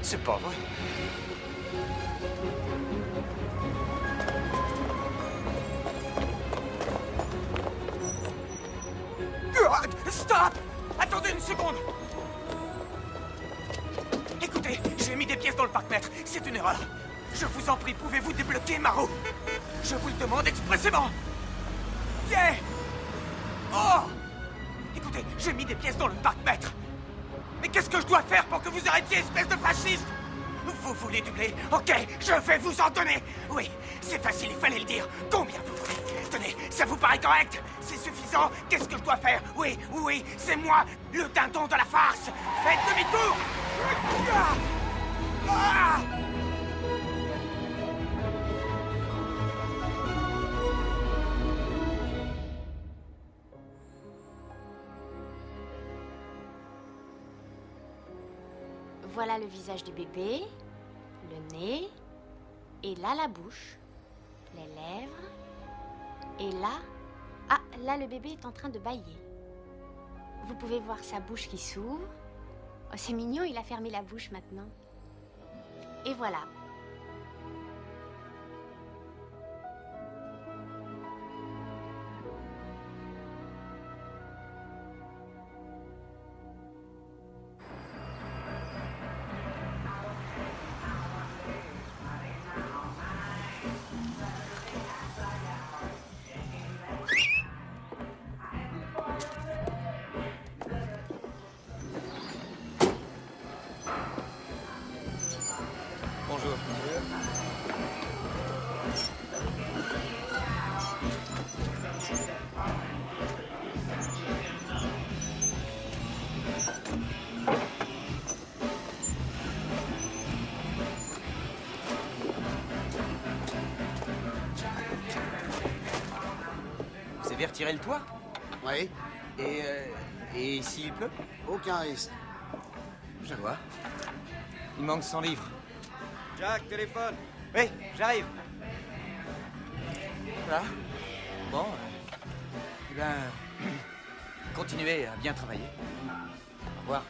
C'est pas vrai. Stop! Attendez une seconde! Écoutez, j'ai mis des pièces dans le parc-mètre. C'est une erreur. Je vous en prie, pouvez-vous débloquer ma roue? Je vous le demande expressément. Yeah! Oh! Écoutez, j'ai mis des pièces dans le parc-mètre. Mais qu'est-ce que je dois faire pour que vous arrêtiez, espèce de fasciste? Vous voulez doubler? Ok, je vais vous en donner. Oui, c'est facile, il fallait le dire. Combien vous voulez? Tenez, ça vous paraît correct? C'est suffisant? Qu'est-ce que je dois faire? Oui, oui, c'est moi, le dindon de la farce. Faites demi-tour. Ah! Voilà le visage du bébé, le nez, et là la bouche, les lèvres, et là... Ah, là le bébé est en train de bâiller. Vous pouvez voir sa bouche qui s'ouvre. Oh, c'est mignon, il a fermé la bouche maintenant. Et voilà. Bonjour. Vous avez retiré le toit? Oui, Et s'il pleut? aucun risque. Je vois. Il manque 100 livres. Jack, téléphone. Oui, j'arrive. Voilà. Bon, eh ben, continuez à bien travailler. Au revoir.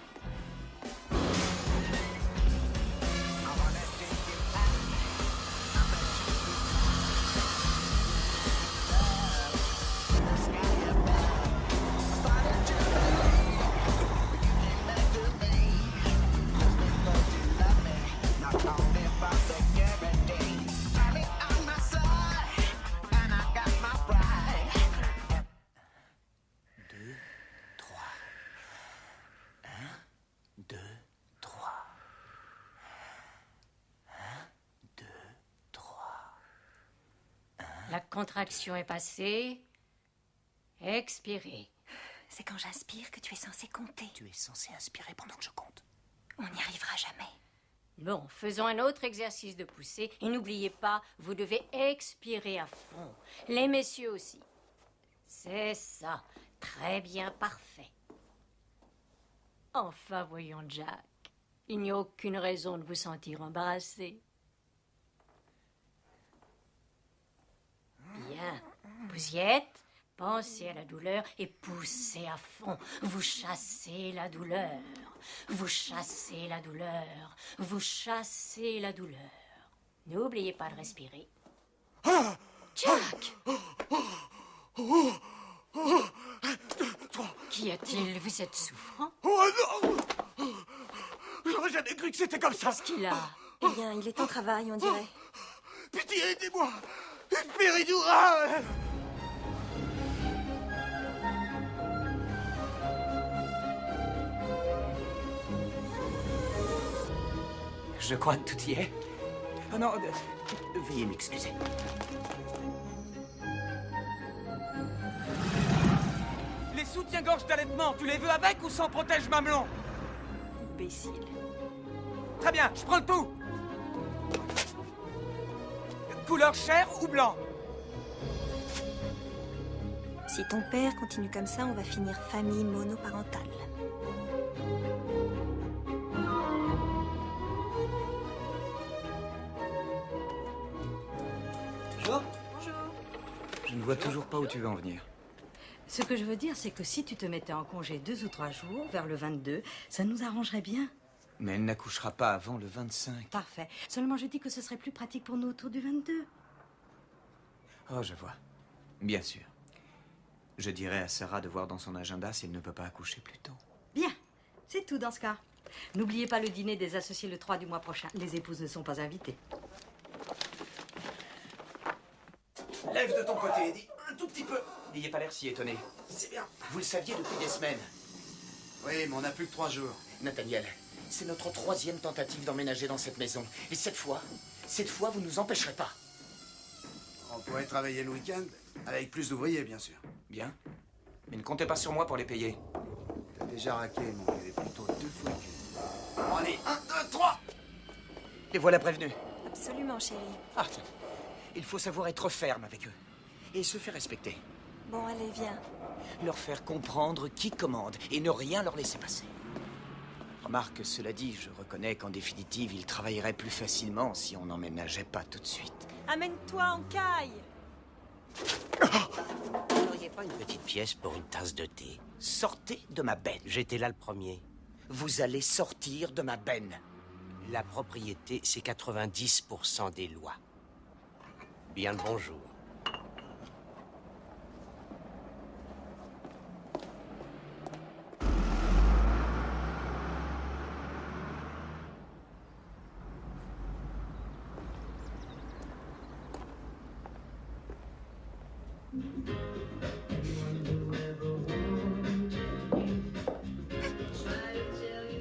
La contraction est passée. Expirez. C'est quand j'inspire que tu es censé compter. Tu es censé inspirer pendant que je compte. On n'y arrivera jamais. Bon, faisons un autre exercice de poussée. Et n'oubliez pas, vous devez expirer à fond. Les messieurs aussi. C'est ça. Très bien, parfait. Enfin, voyons, Jack. Il n'y a aucune raison de vous sentir embarrassé. Bien. Vous y êtes. Pensez à la douleur et poussez à fond. Vous chassez la douleur. Vous chassez la douleur. Vous chassez la douleur. N'oubliez pas de respirer. Jack! Qu'y a-t-il? Vous êtes souffrant? Oh non! J'aurais jamais cru que c'était comme ça. Qu'est-ce qu'il a? Eh bien, il est en travail, on dirait. Pitié, aidez-moi! Une péridurale! Je crois que tout y est. Oh non, veuillez m'excuser. Les soutiens-gorge d'allaitement, tu les veux avec ou sans protège mamelon? Imbécile. Très bien, je prends le tout. Couleur chair ou blanc? Si ton père continue comme ça, on va finir famille monoparentale. Bonjour. Bonjour. Je ne vois toujours pas où tu veux en venir. Ce que je veux dire, c'est que si tu te mettais en congé 2 ou 3 jours, vers le 22, ça nous arrangerait bien. Mais elle n'accouchera pas avant le 25. Parfait. Seulement, je dis que ce serait plus pratique pour nous autour du 22. Oh, je vois. Bien sûr. Je dirai à Sarah de voir dans son agenda si elle ne peut pas accoucher plus tôt. Bien. C'est tout dans ce cas. N'oubliez pas le dîner des associés le 3 du mois prochain. Les épouses ne sont pas invitées. Lève de ton côté, Eddie. Un tout petit peu. N'ayez pas l'air si étonné. C'est bien. Vous le saviez depuis des semaines. Oui, mais on n'a plus que 3 jours. Nathaniel, c'est notre 3e tentative d'emménager dans cette maison. Et cette fois, vous nous empêcherez pas. On pourrait travailler le week-end, avec plus d'ouvriers, bien sûr. Bien. Mais ne comptez pas sur moi pour les payer. T'as déjà raqué, mon gars, et plutôt 2 fois que... Bon, allez, 1, 2, 3. Les voilà prévenus. Absolument, chérie. Ah, tiens. Il faut savoir être ferme avec eux. Et se faire respecter. Bon, allez, viens. Leur faire comprendre qui commande et ne rien leur laisser passer. Remarque, cela dit, je reconnais qu'en définitive, ils travailleraient plus facilement si on n'emménageait pas tout de suite. Amène-toi en caille. Vous n'auriez pas une petite pièce pour une tasse de thé? Sortez de ma benne. J'étais là le premier. Vous allez sortir de ma benne. La propriété, c'est 90% des lois. Bien le bonjour.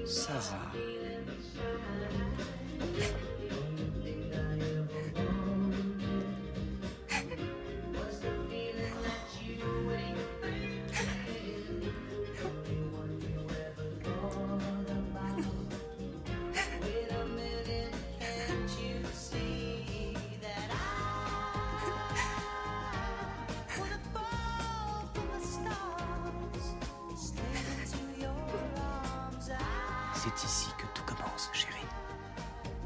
Sarah. C'est ici que tout commence, chérie.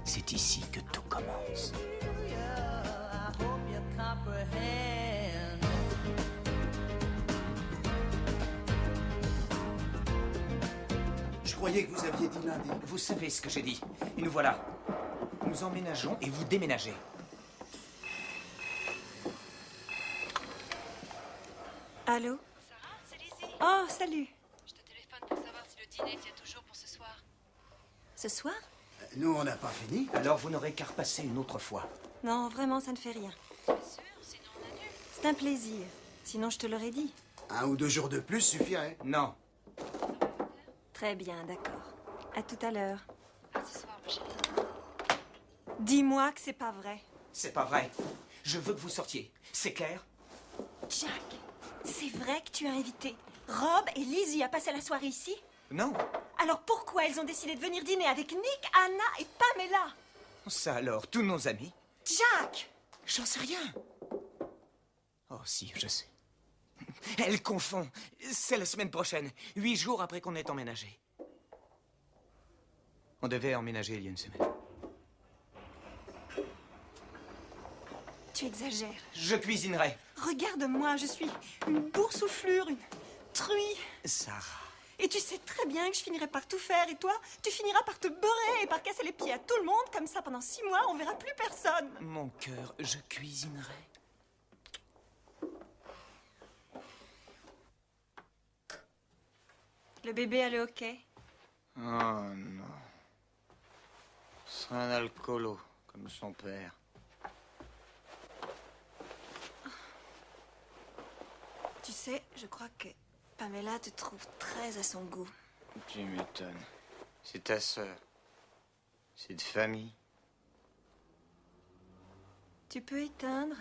C'est ici que tout commence. Je croyais que vous aviez dit lundi. Vous savez ce que j'ai dit. Et nous voilà. Nous emménageons et vous déménagez. Allô? Sarah, c'est Lizzie. Oh, salut. Je te téléphone pour savoir si le dîner tient toujours pour ce soir. Ce soir? Nous, on n'a pas fini. Alors vous n'aurez qu'à repasser une autre fois. Non, vraiment, ça ne fait rien. Bien sûr, sinon on annule. C'est un plaisir. Sinon, je te l'aurais dit. 1 ou 2 jours de plus suffirait. Non. Très bien, d'accord. À tout à l'heure. À ce soir, ma chérie. Dis-moi que c'est pas vrai. C'est pas vrai. Je veux que vous sortiez. C'est clair? Jack, c'est vrai que tu as invité Rob et Lizzie à passer la soirée ici? Non. Alors pourquoi elles ont décidé de venir dîner avec Nick, Anna et Pamela? Ça alors, tous nos amis? Jack! J'en sais rien. Oh si, je sais. Elle confond. C'est la semaine prochaine, 8 jours après qu'on ait emménagé. On devait emménager il y a une semaine. Tu exagères. Je cuisinerai. Regarde-moi, je suis une boursouflure, une truie. Sarah. Et tu sais très bien que je finirai par tout faire. Et toi, tu finiras par te beurrer et par casser les pieds à tout le monde. Comme ça, pendant 6 mois, on verra plus personne. Mon cœur, je cuisinerai. Le bébé a le hockey. Oh non. C'est un alcoolo, comme son père. Tu sais, je crois que Pamela te trouve très à son goût. Tu m'étonnes. C'est ta sœur. C'est de famille. Tu peux éteindre?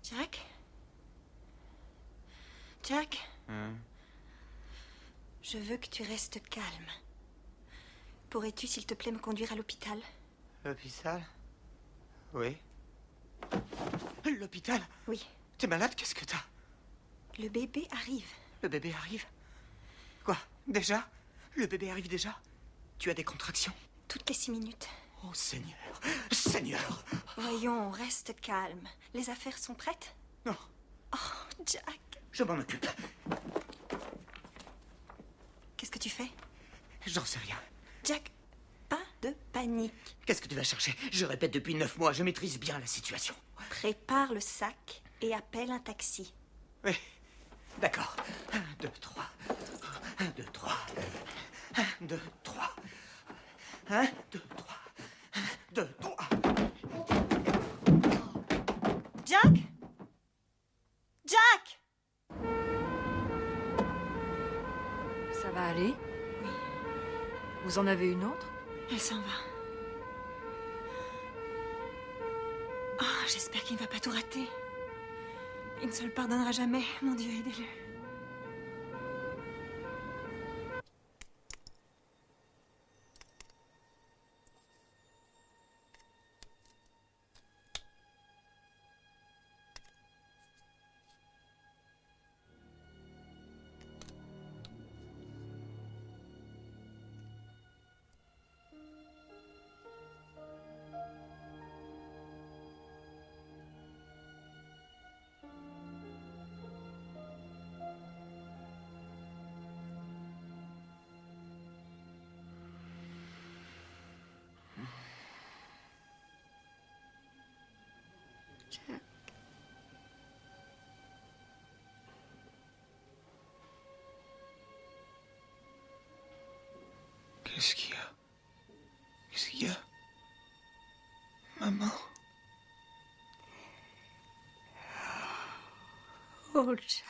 Jack? Jack? Je veux que tu restes calme. Pourrais-tu, s'il te plaît, me conduire à l'hôpital? L'hôpital? Oui. L'hôpital? Oui. T'es malade? Qu'est-ce que t'as? Le bébé arrive. Le bébé arrive? Quoi? Déjà? Le bébé arrive déjà? Tu as des contractions? Toutes les 6 minutes. Oh, Seigneur! Seigneur! Voyons, reste calme. Les affaires sont prêtes? Non. Oh, Jack. Je m'en occupe. Qu'est-ce que tu fais? J'en sais rien. Jack, pas de panique. Qu'est-ce que tu vas chercher? Je répète depuis 9 mois, je maîtrise bien la situation. Prépare le sac et appelle un taxi. Oui, d'accord. 1, 2, 3. 1, 2, 3. 1, 2, 3. 1, 2, 3. 1, 2, 3. Jack? Jack! Ça va aller? Oui. Vous en avez une autre? Elle s'en va. Oh, j'espère qu'il ne va pas tout rater. Il ne se le pardonnera jamais. Mon Dieu, aidez-le. Qu'est-ce qu'il y a? Qu'est-ce qu'il y a? Maman? Oh, Jack.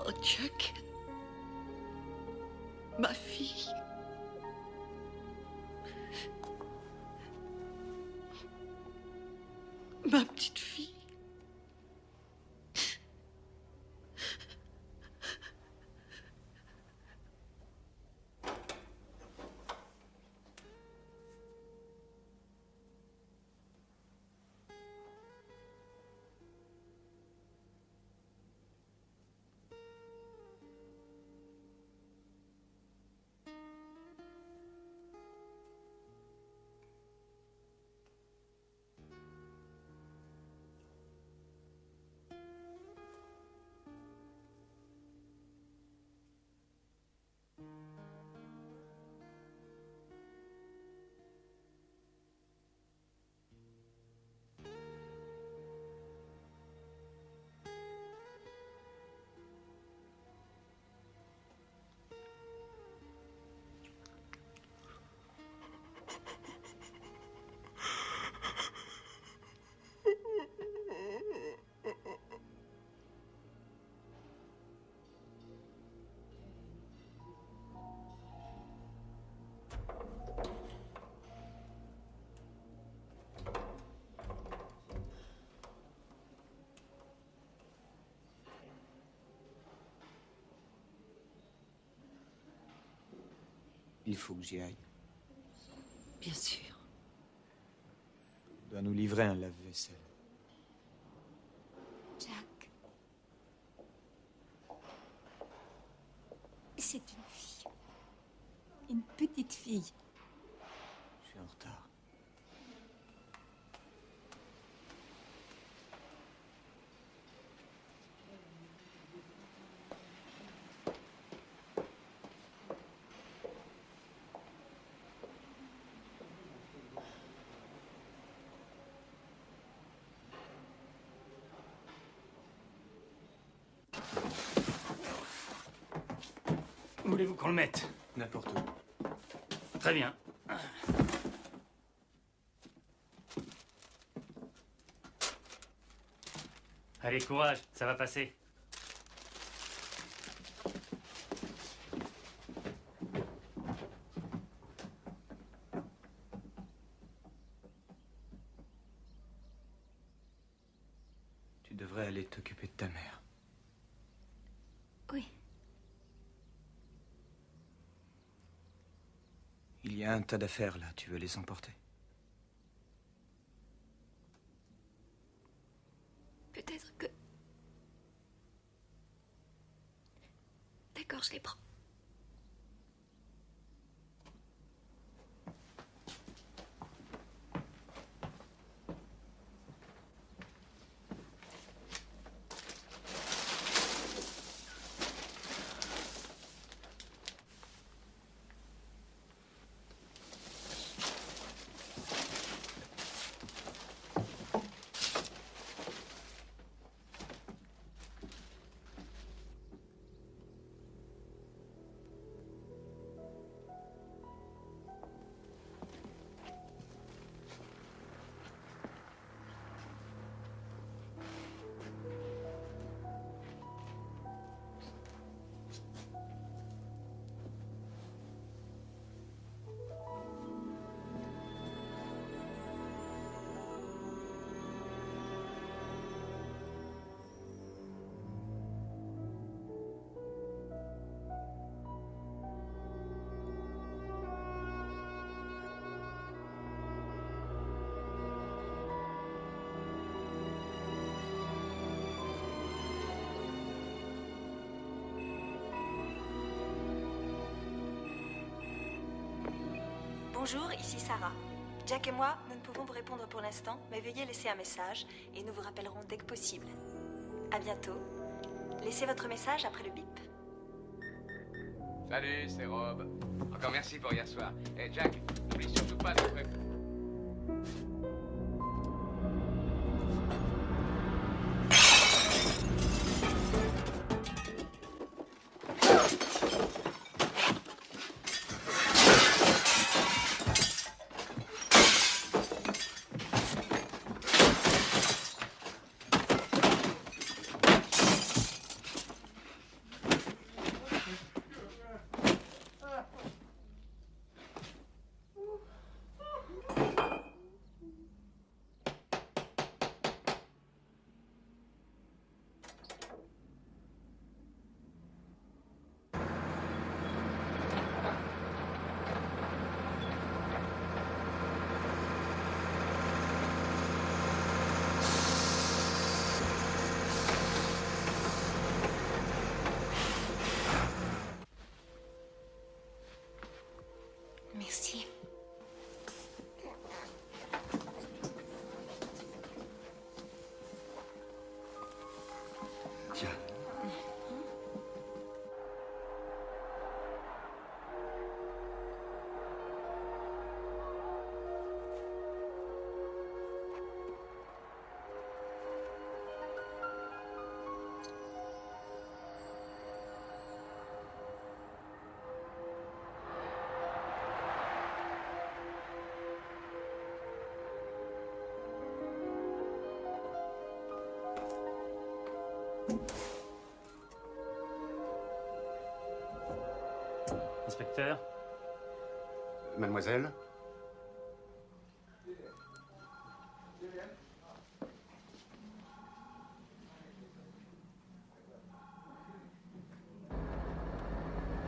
Oh, Jack. Ma fille. Ma petite fille. Il faut que j'y aille. Bien sûr. On doit nous livrer un lave-vaisselle. Jack. C'est une fille. Une petite fille. Je suis en retard. Où voulez-vous qu'on le mette? N'importe où. Très bien. Allez, courage, ça va passer. Tu devrais aller t'occuper de ta mère. Oui. Il y a un tas d'affaires là, tu veux les emporter? Peut-être que... D'accord, je les prends. Bonjour, ici Sarah. Jack et moi, nous ne pouvons vous répondre pour l'instant, mais veuillez laisser un message et nous vous rappellerons dès que possible. À bientôt. Laissez votre message après le bip. Salut, c'est Rob. Encore merci pour hier soir. Et Jack, n'oublie surtout pas de... Merci. Tiens. Inspecteur? Mademoiselle?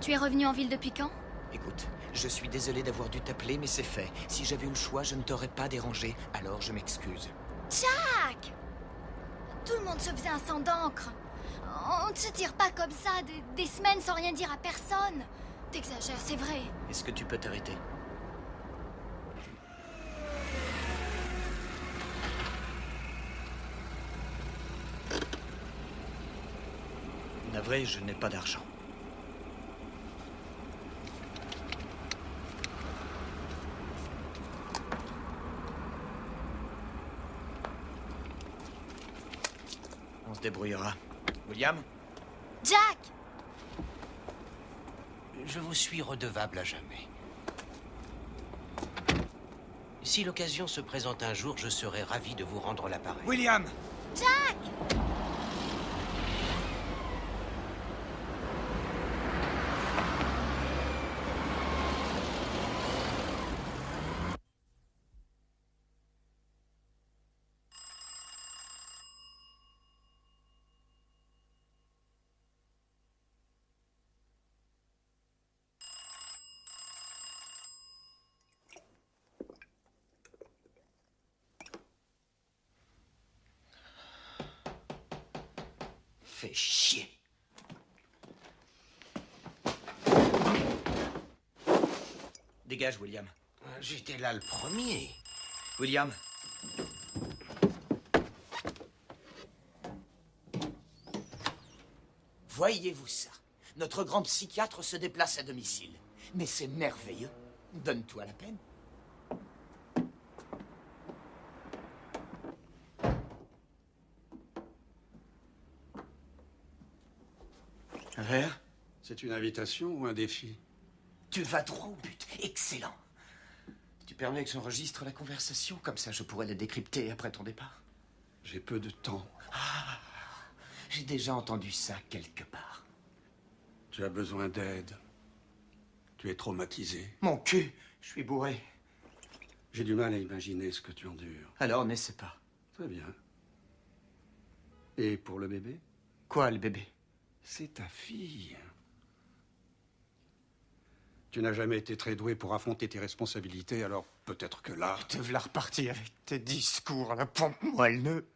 Tu es revenu en ville depuis quand? Écoute, je suis désolé d'avoir dû t'appeler, mais c'est fait. Si j'avais eu le choix, je ne t'aurais pas dérangé, alors je m'excuse. Jack! Tout le monde se faisait un sang d'encre. On ne se tire pas comme ça des semaines sans rien dire à personne. T'exagères, c'est vrai. Est-ce que tu peux t'arrêter? Navré, je n'ai pas d'argent. On se débrouillera. William? Jack! Je vous suis redevable à jamais. Si l'occasion se présente un jour, je serai ravi de vous rendre l'appareil. William! Jack! Fais chier. Dégage, William. J'étais là le premier. William. Voyez-vous ça? Notre grand psychiatre se déplace à domicile. Mais c'est merveilleux. Donne-toi la peine. Un verre? C'est une invitation ou un défi? Tu vas droit au but. Excellent. Tu permets que j'enregistre la conversation? Comme ça, je pourrais la décrypter après ton départ. J'ai peu de temps. Ah, j'ai déjà entendu ça quelque part. Tu as besoin d'aide. Tu es traumatisé. Mon cul, je suis bourré. J'ai du mal à imaginer ce que tu endures. Alors, n'essaie pas. Très bien. Et pour le bébé? Quoi, le bébé? C'est ta fille. Tu n'as jamais été très doué pour affronter tes responsabilités, alors peut-être que là... Te v'là reparti avec tes discours à la pompe moelleux.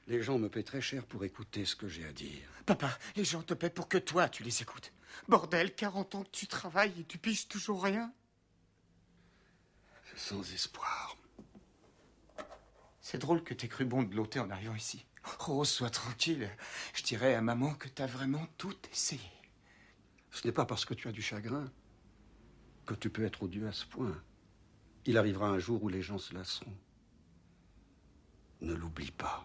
Les gens me paient très cher pour écouter ce que j'ai à dire. Papa, les gens te paient pour que toi, tu les écoutes. Bordel, 40 ans que tu travailles et tu piges toujours rien. C'est sans espoir. C'est drôle que t'aies cru bon de l'ôter en arrivant ici. Oh, sois tranquille. Je dirais à maman que t'as vraiment tout essayé. Ce n'est pas parce que tu as du chagrin que tu peux être odieux à ce point. Il arrivera un jour où les gens se lasseront. Ne l'oublie pas.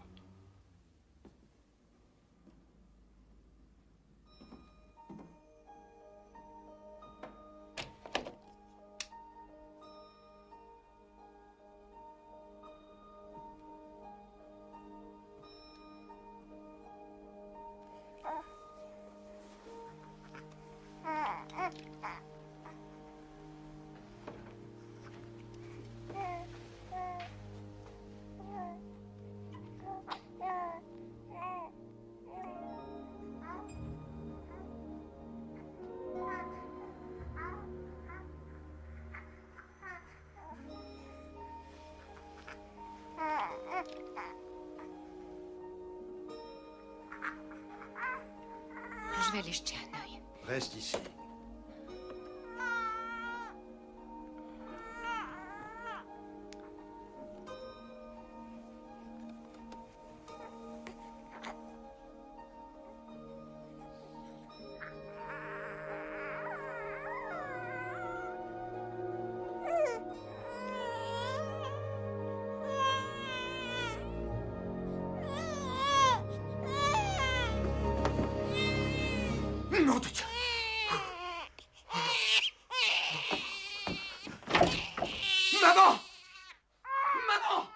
Je vais aller jeter un œil. Reste ici. Nom de Dieu! Maman! Maman!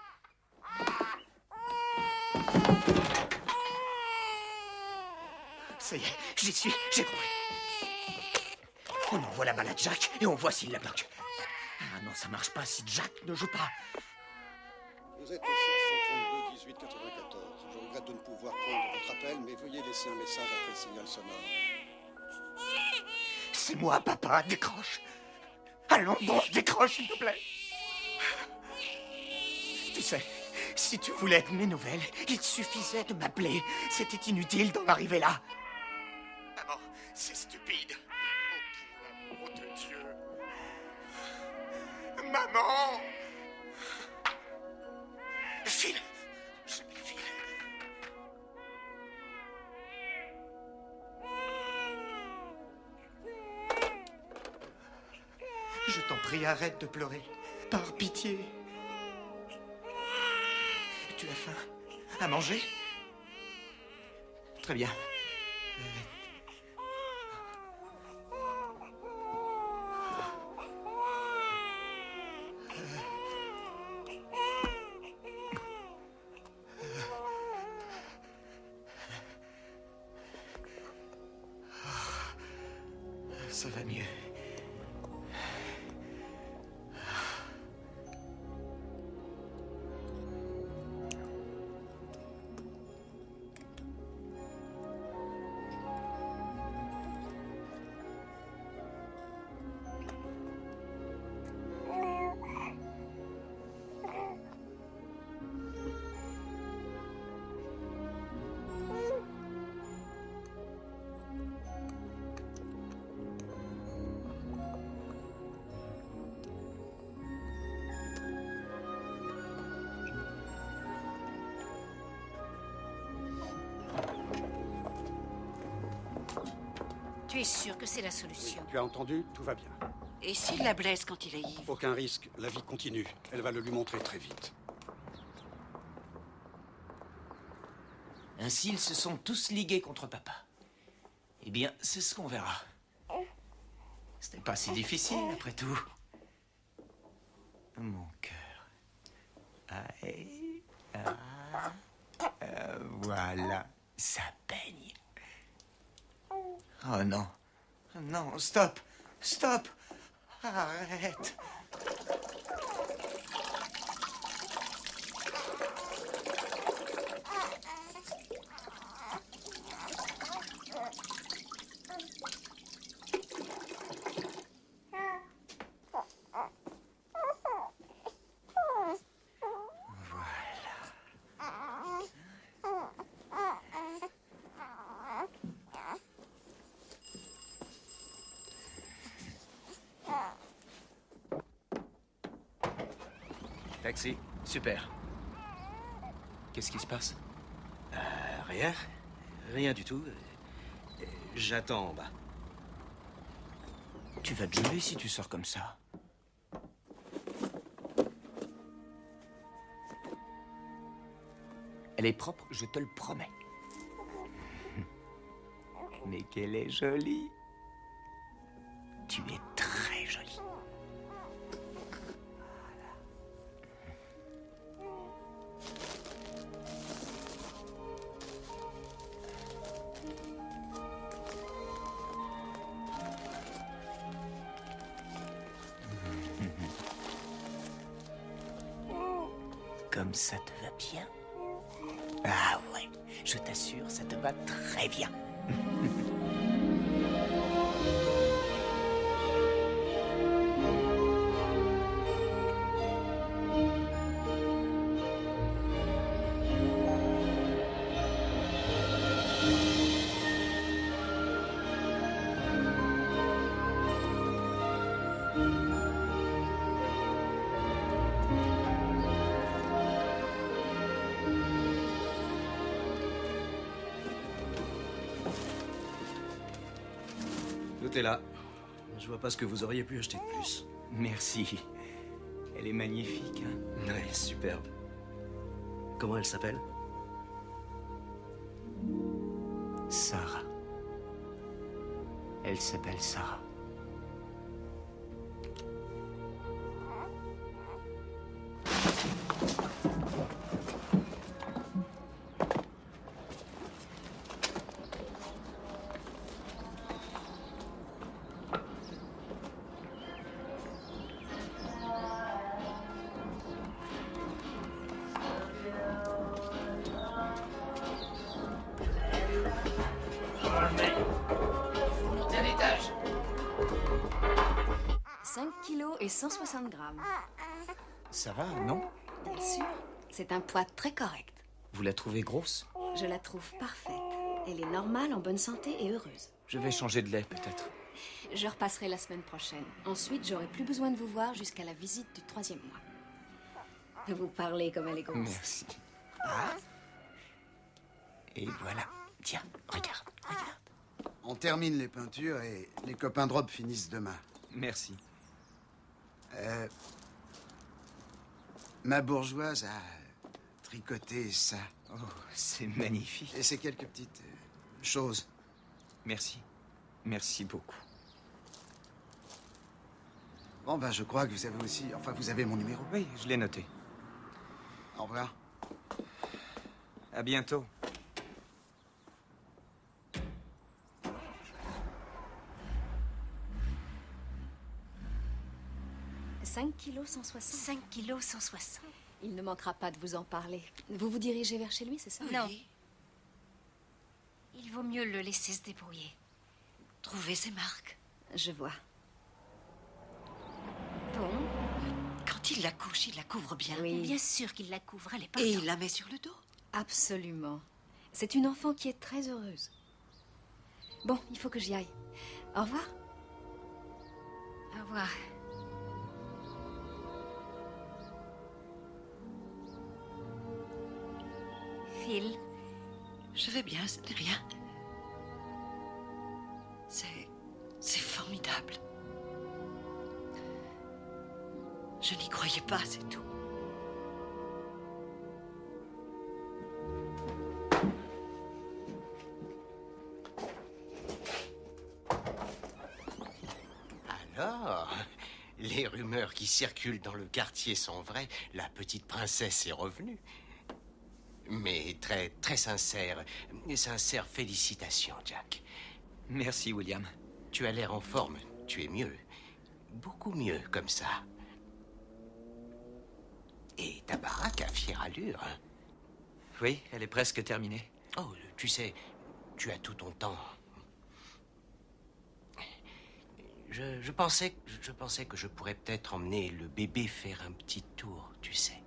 Ça y est, j'y suis, j'ai compris. On envoie la balle à Jack et on voit s'il la bloque. Ah non, ça marche pas si Jack ne joue pas. Vous êtes au 732 18 94. Je regrette de ne pouvoir prendre votre appel, mais veuillez laisser un message après le signal sonore. C'est moi, papa, décroche. Allons, bon, décroche, s'il te plaît. Tu sais, Si tu voulais de mes nouvelles, il suffisait de m'appeler. C'était inutile d'en arriver là. Maman, c'est stupide. Oh, pour l'amour de Dieu. Maman! File! Je me file. Je t'en prie, arrête de pleurer. Par pitié. Tu as faim? À manger? Très bien. Ça va mieux. Tu es sûr que c'est la solution? Tu as entendu? Tout va bien. Et s'il la blesse quand il est ivre? Aucun risque, la vie continue. Elle va le lui montrer très vite. Ainsi, ils se sont tous ligués contre papa. Eh bien, c'est ce qu'on verra. Ce n'est pas si difficile, après tout. Mon cœur. Aïe. Voilà. Ça peigne. Oh non. Non, stop. Stop. Arrête. Taxi. Super. Qu'est-ce qui se passe? Rien. Rien du tout. J'attends en bas. Tu vas te geler si tu sors comme ça. Elle est propre, je te le promets. Mais qu'elle est jolie. Tu es très jolie. Comme ça te va bien? Ah ouais, je t'assure, ça te va très bien. Tout est là. Je vois pas ce que vous auriez pu acheter de plus. Merci. Elle est magnifique, hein? Ouais, superbe. Comment elle s'appelle? Sarah. Elle s'appelle Sarah. Montez à l'étage. 5 kilos et 160 grammes. Ça va, non? Bien sûr, C'est un poids très correct. Vous la trouvez grosse? Je la trouve parfaite. Elle est normale, en bonne santé et heureuse. Je vais changer de lait, peut-être. Je repasserai la semaine prochaine. Ensuite, j'aurai plus besoin de vous voir jusqu'à la visite du 3e mois. Vous parlez comme elle est grosse. Merci. Ah. Et voilà. Tiens, regarde. On termine les peintures et les copains de robe finissent demain. Merci. Ma bourgeoise a tricoté ça. Oh, c'est magnifique. Et c'est quelques petites choses. Merci. Merci beaucoup. Bon, ben, je crois que vous avez aussi... Enfin, vous avez mon numéro. Oui, je l'ai noté. Au revoir. À bientôt. « 5 kilos 160. 5 kilos 160. Il ne manquera pas de vous en parler. Vous vous dirigez vers chez lui, c'est ça? Non. Il vaut mieux le laisser se débrouiller. Trouver ses marques. Je vois. Bon. Quand il la couche, il la couvre bien. Oui. Bien sûr qu'il la couvre, elle est pas. Et il la met sur le dos. Absolument. C'est une enfant qui est très heureuse. Bon, il faut que j'y aille. Au revoir. Au revoir. Phil. Je vais bien, ce n'est rien. C'est formidable. Je n'y croyais pas, c'est tout. Alors, les rumeurs qui circulent dans le quartier sont vraies. La petite princesse est revenue. Mais très sincère félicitations, Jack. Merci, William. Tu as l'air en forme. Tu es mieux. Beaucoup mieux comme ça. Et ta baraque a fière allure, hein? Oui, elle est presque terminée. Oh, tu sais, tu as tout ton temps. Je pensais que je pourrais peut-être emmener le bébé faire un petit tour, tu sais.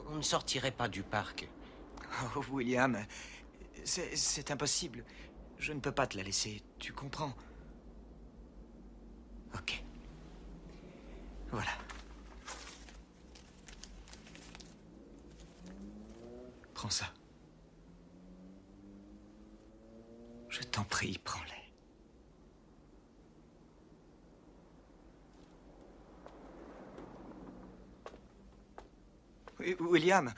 On ne sortirait pas du parc. Oh, William, c'est impossible. Je ne peux pas te la laisser, tu comprends? Ok. Voilà. Prends ça. Je t'en prie, prends-les. William?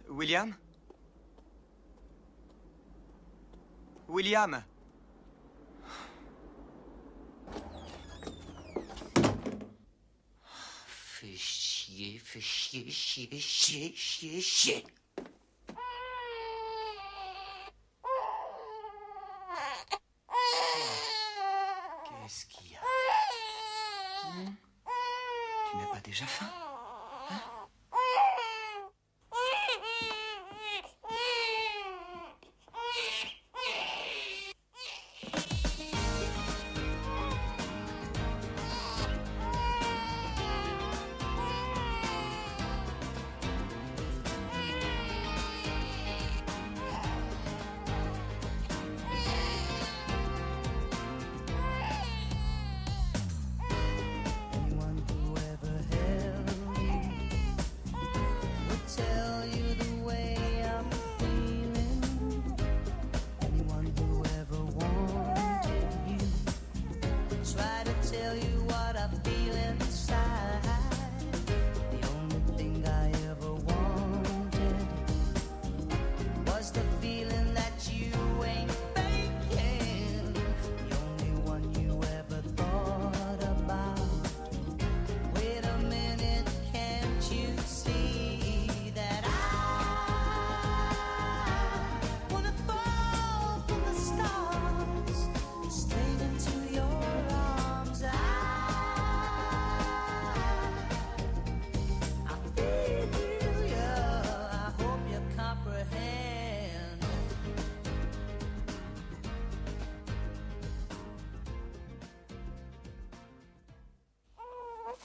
William? William? Fais chier, chier. Qu'est-ce qu'il y a? Tu n'as pas déjà faim?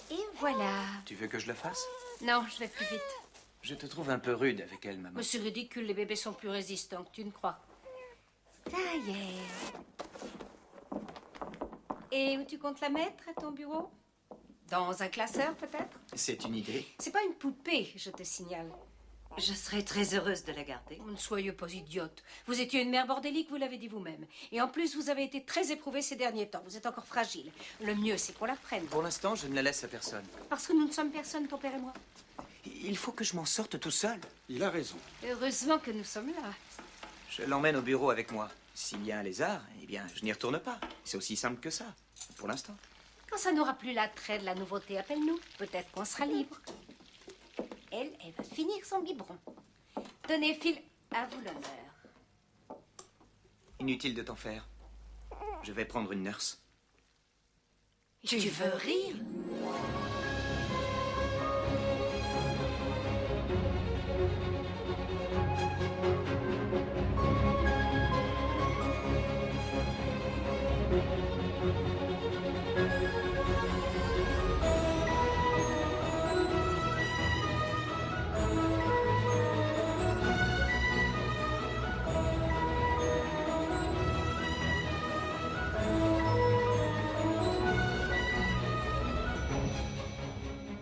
Et voilà. Tu veux que je le fasse? Non, je vais plus vite. Je te trouve un peu rude avec elle, maman. Mais c'est ridicule, les bébés sont plus résistants que tu ne crois. Ça y est. Et où tu comptes la mettre, à ton bureau? Dans un classeur, peut-être? C'est une idée. C'est pas une poupée, je te signale. Je serais très heureuse de la garder. Ne soyez pas idiote. Vous étiez une mère bordélique, vous l'avez dit vous-même. Et en plus, vous avez été très éprouvée ces derniers temps. Vous êtes encore fragile. Le mieux, c'est qu'on la reprenne. Pour l'instant, je ne la laisse à personne. Parce que nous ne sommes personne, ton père et moi. Il faut que je m'en sorte tout seul. Il a raison. Heureusement que nous sommes là. Je l'emmène au bureau avec moi. S'il y a un lézard, eh bien, je n'y retourne pas. C'est aussi simple que ça, pour l'instant. Quand ça n'aura plus l'attrait de la nouveauté, appelle-nous. Peut-être qu'on sera libre. Elle va finir son biberon. Tenez, Phil, à vous l'honneur. Inutile de t'en faire. Je vais prendre une nurse. Tu veux rire?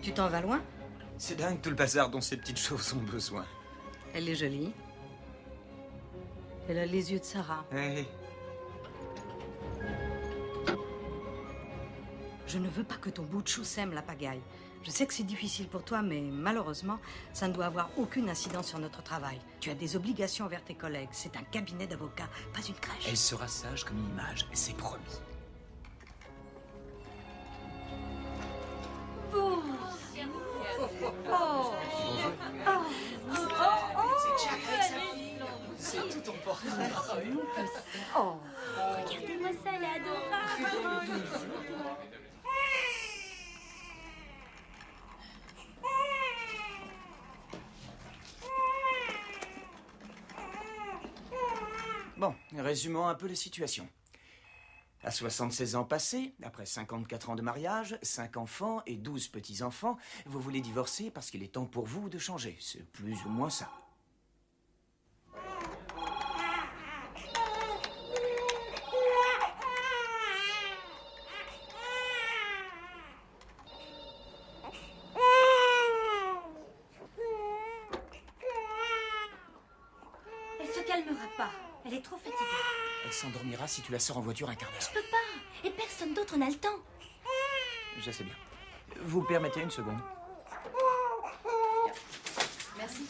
Tu t'en vas loin? C'est dingue tout le bazar dont ces petites choses ont besoin. Elle est jolie. Elle a les yeux de Sarah. Hey. Je ne veux pas que ton bout de chou sème la pagaille. Je sais que c'est difficile pour toi, mais malheureusement, ça ne doit avoir aucune incidence sur notre travail. Tu as des obligations envers tes collègues. C'est un cabinet d'avocats, pas une crèche. Elle sera sage comme une image, c'est promis. C'est tout ton portrait. Oh, regardez-moi ça, elle est adorable. Bon, résumons un peu la situation. À 76 ans passés, après 54 ans de mariage, 5 enfants et 12 petits-enfants, vous voulez divorcer parce qu'il est temps pour vous de changer. C'est plus ou moins ça. Elle se calmera pas. Elle est trop fatiguée. Elle s'endormira si tu la sors en voiture un quart d'heure. Je peux pas. Et personne d'autre n'a le temps. Je sais bien. Vous permettez une seconde? Merci.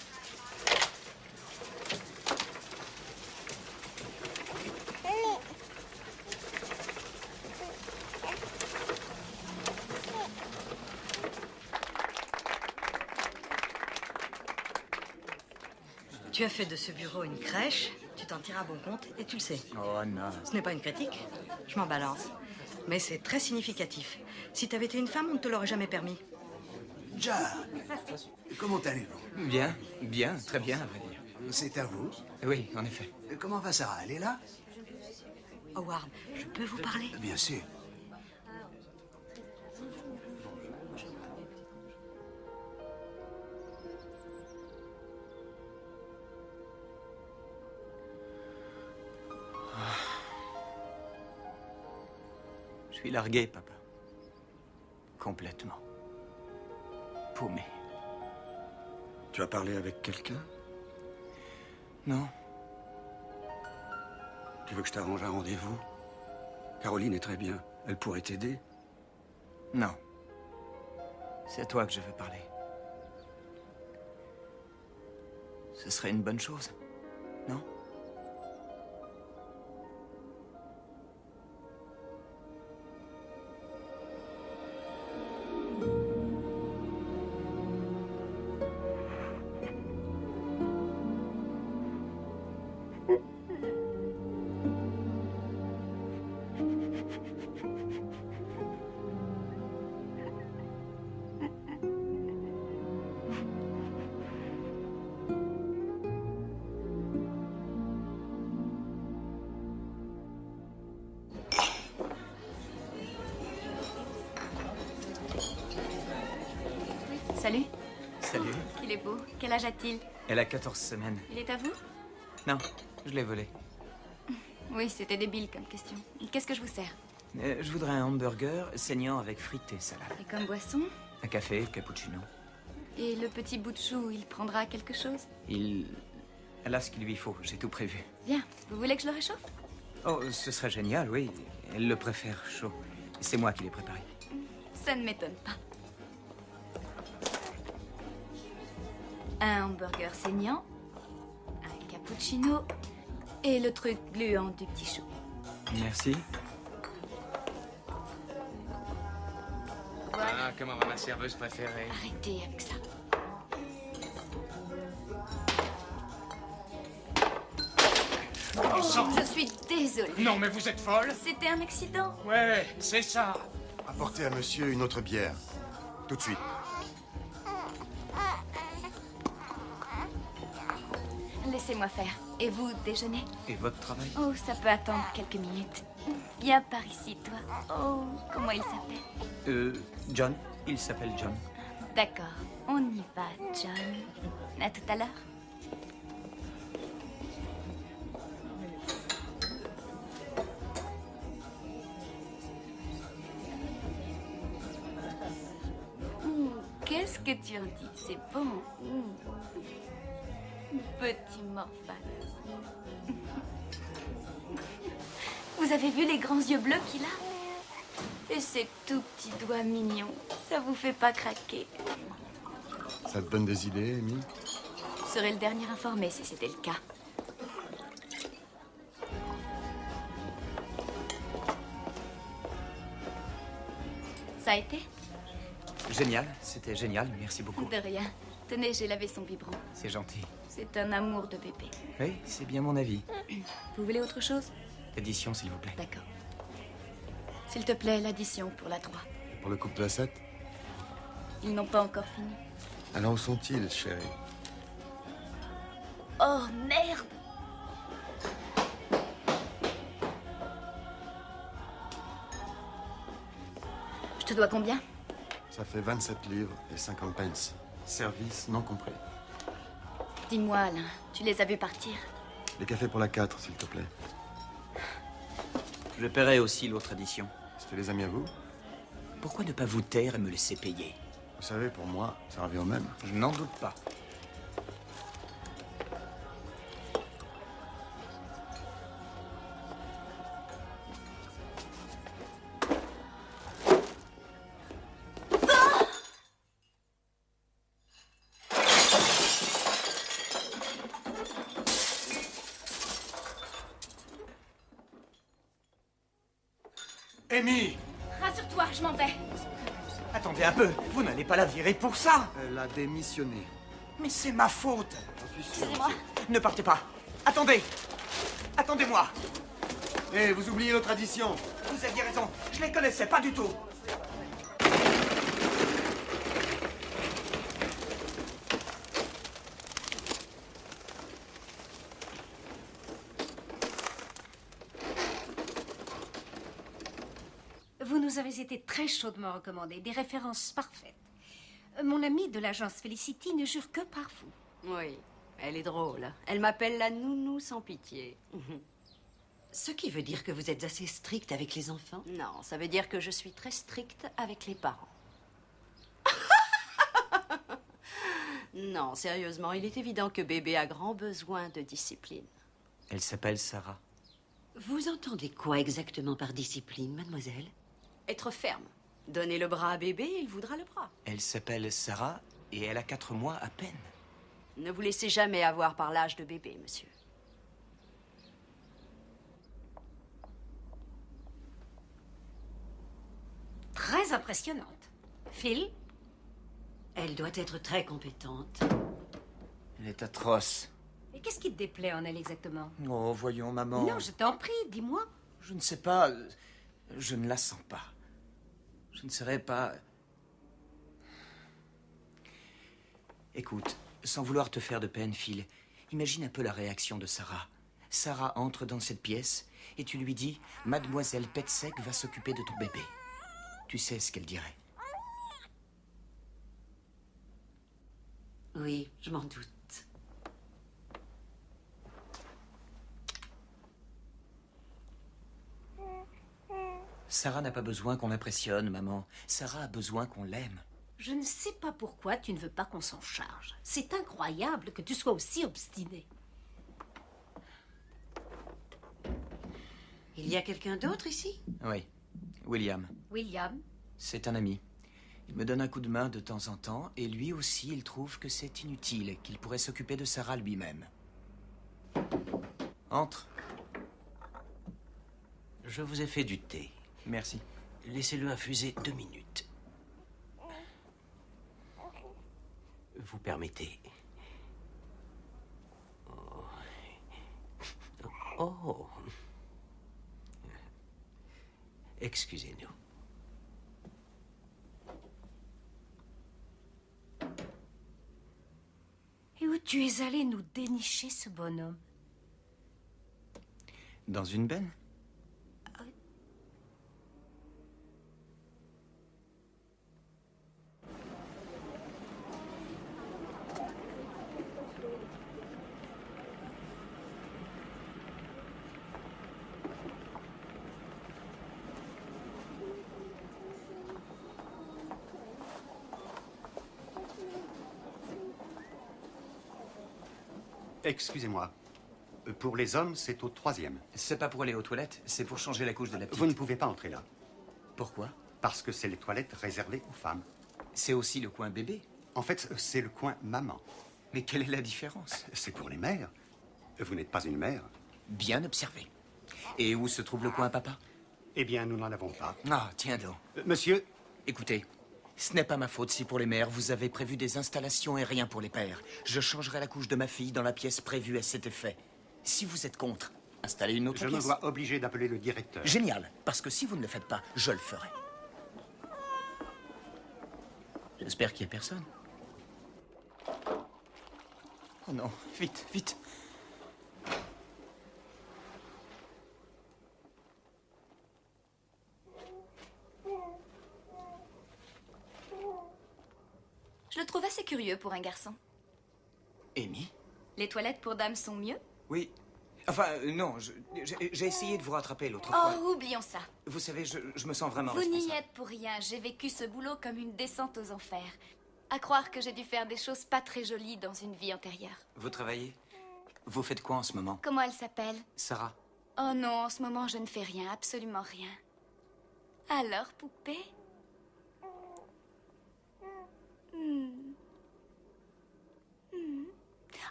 Tu as fait de ce bureau une crèche, tu t'en tires à bon compte et tu le sais. Oh non. Ce n'est pas une critique, je m'en balance. Mais c'est très significatif. Si t'avais été une femme, on ne te l'aurait jamais permis. Jack, comment allez-vous? Bien, bien, très bien, à vrai dire. C'est à vous? Oui, en effet. Comment va Sarah? Elle est là? Howard, je peux vous parler? Bien sûr. Je suis largué, papa. Complètement. Paumé. Tu as parlé avec quelqu'un? Non. Tu veux que je t'arrange un rendez-vous? Caroline est très bien. Elle pourrait t'aider. Non. C'est à toi que je veux parler. Ce serait une bonne chose, non? Salut. Salut. Il est beau. Quel âge a-t-il? Elle a 14 semaines. Il est à vous? Non, je l'ai volé. Oui, c'était débile comme question. Qu'est-ce que je vous sers? Je voudrais un hamburger saignant avec frites et salade. Et comme boisson? Un café, cappuccino. Et le petit bout de chou, il prendra quelque chose? Elle a ce qu'il lui faut, j'ai tout prévu. Bien. Vous voulez que je le réchauffe? Oh, ce serait génial, oui. Elle le préfère chaud. C'est moi qui l'ai préparé. Ça ne m'étonne pas. Un hamburger saignant, un cappuccino et le truc gluant du petit chou. Merci. Ah, comment va ma serveuse préférée? Arrêtez avec ça. Oh, je suis désolée. Non, mais vous êtes folle? C'était un accident. Ouais, c'est ça. Apportez à monsieur une autre bière. Tout de suite. Laissez-moi faire. Et vous, déjeunez? Et votre travail? Oh, ça peut attendre quelques minutes. Viens par ici, toi. Oh, comment il s'appelle? John. Il s'appelle John. D'accord, on y va, John. À tout à l'heure. Qu'est-ce que tu en dis? C'est bon. Petit morphale. Vous avez vu les grands yeux bleus qu'il a? Et ces tout petits doigts mignons, ça vous fait pas craquer? Ça te donne des idées, Amy? Je serais le dernier informé si c'était le cas. Ça a été? Génial, c'était génial, merci beaucoup. De rien. Tenez, j'ai lavé son biberon. C'est gentil. C'est un amour de bébé. Oui, c'est bien mon avis. Vous voulez autre chose? Addition, s'il vous plaît. D'accord. S'il te plaît, l'addition pour la 3. Et pour le couple de la 7? Ils n'ont pas encore fini. Alors où sont-ils, chérie? Oh, merde! Je te dois combien? Ça fait 27 livres et 50 pence. Service non compris. Dis-moi, Alain, tu les as vus partir? Les cafés pour la 4, s'il te plaît. Je paierai aussi l'autre addition. C'était les amis à vous? Pourquoi ne pas vous taire et me laisser payer? Vous savez, pour moi, ça revient au même. Je n'en doute pas. Amy! Rassure-toi, je m'en vais. Attendez un peu, vous n'allez pas la virer pour ça! Elle a démissionné. Mais c'est ma faute! J'en suis sûr. Excusez-moi. Ne partez pas! Attendez! Attendez-moi! Hé, vous oubliez notre addition! Vous aviez raison, je les connaissais pas du tout! Vous nous avez été très chaudement recommandés, des références parfaites. Mon amie de l'agence Felicity ne jure que par vous. Oui, elle est drôle. Elle m'appelle la nounou sans pitié. Ce qui veut dire que vous êtes assez stricte avec les enfants? Non, ça veut dire que je suis très stricte avec les parents. Non, sérieusement, il est évident que bébé a grand besoin de discipline. Elle s'appelle Sarah. Vous entendez quoi exactement par discipline, mademoiselle? Être ferme. Donnez le bras à bébé, il voudra le bras. Elle s'appelle Sarah et elle a 4 mois à peine. Ne vous laissez jamais avoir par l'âge de bébé, monsieur. Très impressionnante. Phil? Elle doit être très compétente. Elle est atroce. Et qu'est-ce qui te déplaît en elle exactement? Oh, voyons, maman. Non, je t'en prie, dis-moi. Je ne sais pas. Je ne la sens pas. Je ne serais pas... Écoute, sans vouloir te faire de peine, Phil, imagine un peu la réaction de Sarah. Sarah entre dans cette pièce et tu lui dis « Mademoiselle Petsec va s'occuper de ton bébé ». Tu sais ce qu'elle dirait. Oui, je m'en doute. Sarah n'a pas besoin qu'on l'impressionne, maman. Sarah a besoin qu'on l'aime. Je ne sais pas pourquoi tu ne veux pas qu'on s'en charge. C'est incroyable que tu sois aussi obstiné. Il y a quelqu'un d'autre ici? Oui, William. William? C'est un ami. Il me donne un coup de main de temps en temps, et lui aussi, il trouve que c'est inutile et qu'il pourrait s'occuper de Sarah lui-même. Entre. Je vous ai fait du thé. Merci. Laissez-le infuser 2 minutes. Vous permettez. Oh. Excusez-nous. Et où tu es allé nous dénicher ce bonhomme? Dans une benne? Excusez-moi. Pour les hommes, c'est au 3e. C'est pas pour aller aux toilettes, c'est pour changer la couche de la petite. Vous ne pouvez pas entrer là. Pourquoi? Parce que c'est les toilettes réservées aux femmes. C'est aussi le coin bébé. En fait, c'est le coin maman. Mais quelle est la différence? C'est pour les mères. Vous n'êtes pas une mère. Bien observé. Et où se trouve le coin papa? Eh bien, nous n'en avons pas. Ah, tiens donc. Monsieur? Écoutez, ce n'est pas ma faute si pour les mères, vous avez prévu des installations et rien pour les pères. Je changerai la couche de ma fille dans la pièce prévue à cet effet. Si vous êtes contre, installez une autre pièce. Je me vois obligé d'appeler le directeur. Génial, parce que si vous ne le faites pas, je le ferai. J'espère qu'il n'y a personne. Oh non, vite, vite. Je le trouve assez curieux pour un garçon. Amy? Les toilettes pour dames sont mieux? Oui. Enfin, non, j'ai essayé de vous rattraper l'autre fois. Oh, oublions ça. Vous savez, je me sens vraiment Vous n'y responsable. êtes pour rien. J'ai vécu ce boulot comme une descente aux enfers. À croire que j'ai dû faire des choses pas très jolies dans une vie antérieure. Vous travaillez? Vous faites quoi en ce moment? Comment elle s'appelle? Sarah. Oh non, en ce moment je ne fais rien, absolument rien. Alors, poupée?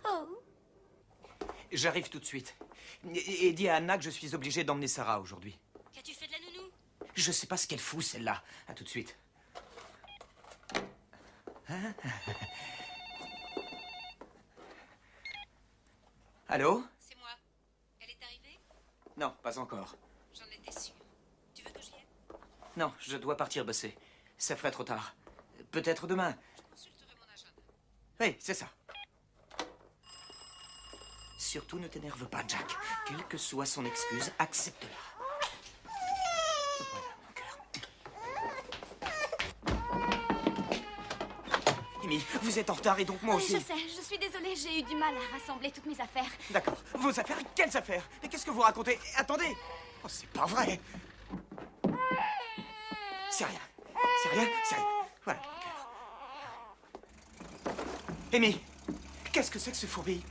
Oh. J'arrive tout de suite. Et dis à Anna que je suis obligé d'emmener Sarah aujourd'hui. Qu'as-tu fait de la nounou? Je sais pas ce qu'elle fout, celle-là. À tout de suite. Hein? Allô? C'est moi. Elle est arrivée? Non, pas encore. J'en étais sûre. Tu veux que j'y aille? Non, je dois partir bosser. Ça ferait trop tard. Peut-être demain. Je consulterai mon agenda. Oui, c'est ça. Surtout ne t'énerve pas, Jack. Quelle que soit son excuse, accepte-la. Voilà, mon cœur. Amy, vous êtes en retard et donc moi Oui, aussi. je sais, je suis désolée, j'ai eu du mal à rassembler toutes mes affaires. D'accord. Vos affaires? Quelles affaires? Mais qu'est-ce que vous racontez? Attendez. Oh, c'est pas vrai. C'est rien. C'est rien, c'est rien. Voilà, mon cœur. Amy, qu'est-ce que c'est que ce fourbi?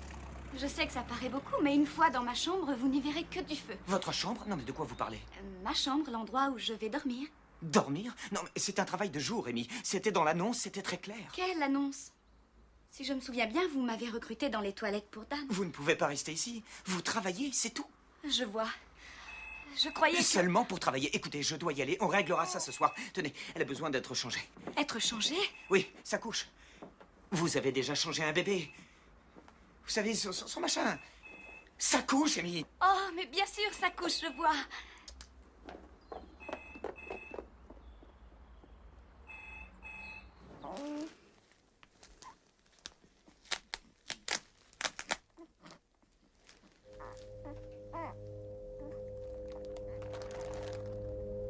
Je sais que ça paraît beaucoup, mais une fois dans ma chambre, vous n'y verrez que du feu. Votre chambre? Non, mais de quoi vous parlez? Ma chambre, l'endroit où je vais dormir. Dormir? Non, mais c'est un travail de jour, Amy. C'était dans l'annonce, c'était très clair. Quelle annonce? Si je me souviens bien, vous m'avez recruté dans les toilettes pour dames. Vous ne pouvez pas rester ici. Vous travaillez, c'est tout. Je vois. Je croyais que... Seulement pour travailler. Écoutez, je dois y aller. On réglera ça ce soir. Tenez, elle a besoin d'être changée. Être changée? Oui, sa couche. Vous avez déjà changé un bébé. Vous savez, son machin. Sa couche, Amy. Oh, mais bien sûr, ça couche, je vois.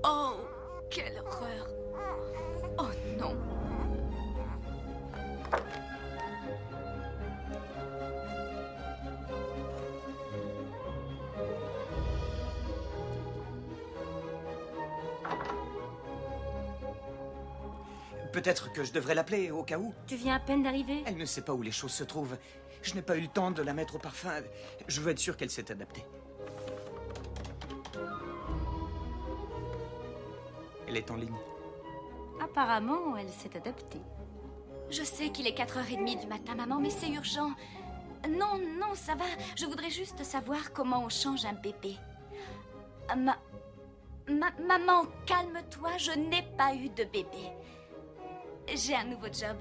Oh, quelle horreur. Oh non. Peut-être que je devrais l'appeler, au cas où. Tu viens à peine d'arriver? Elle ne sait pas où les choses se trouvent. Je n'ai pas eu le temps de la mettre au parfum. Je veux être sûr qu'elle s'est adaptée. Elle est en ligne. Apparemment, elle s'est adaptée. Je sais qu'il est 4h30 du matin, maman, mais c'est urgent. Non, non, ça va. Je voudrais juste savoir comment on change un bébé. Maman, calme-toi, je n'ai pas eu de bébé. J'ai un nouveau job.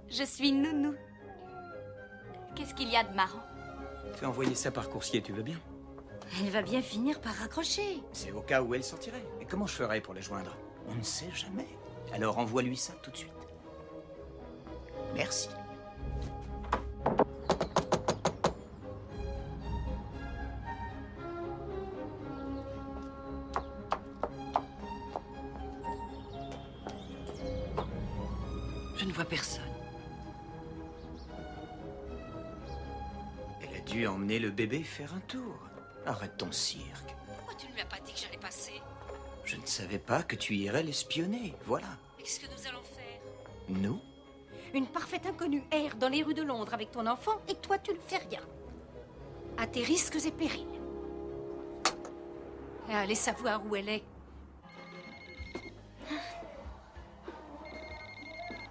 Je suis nounou. Qu'est-ce qu'il y a de marrant? Fais envoyer ça par coursier, tu veux bien? Elle va bien finir par raccrocher. C'est au cas où elle sortirait. Et comment je ferais pour la joindre? On ne sait jamais. Alors envoie-lui ça tout de suite. Merci. Je ne vois personne. Elle a dû emmener le bébé faire un tour. Arrête ton cirque. Pourquoi tu ne lui as pas dit que j'allais passer? Je ne savais pas que tu irais l'espionner, voilà. Qu'est-ce que nous allons faire? Nous? Une parfaite inconnue erre dans les rues de Londres avec ton enfant et toi tu ne fais rien. À tes risques et périls. Allez savoir où elle est.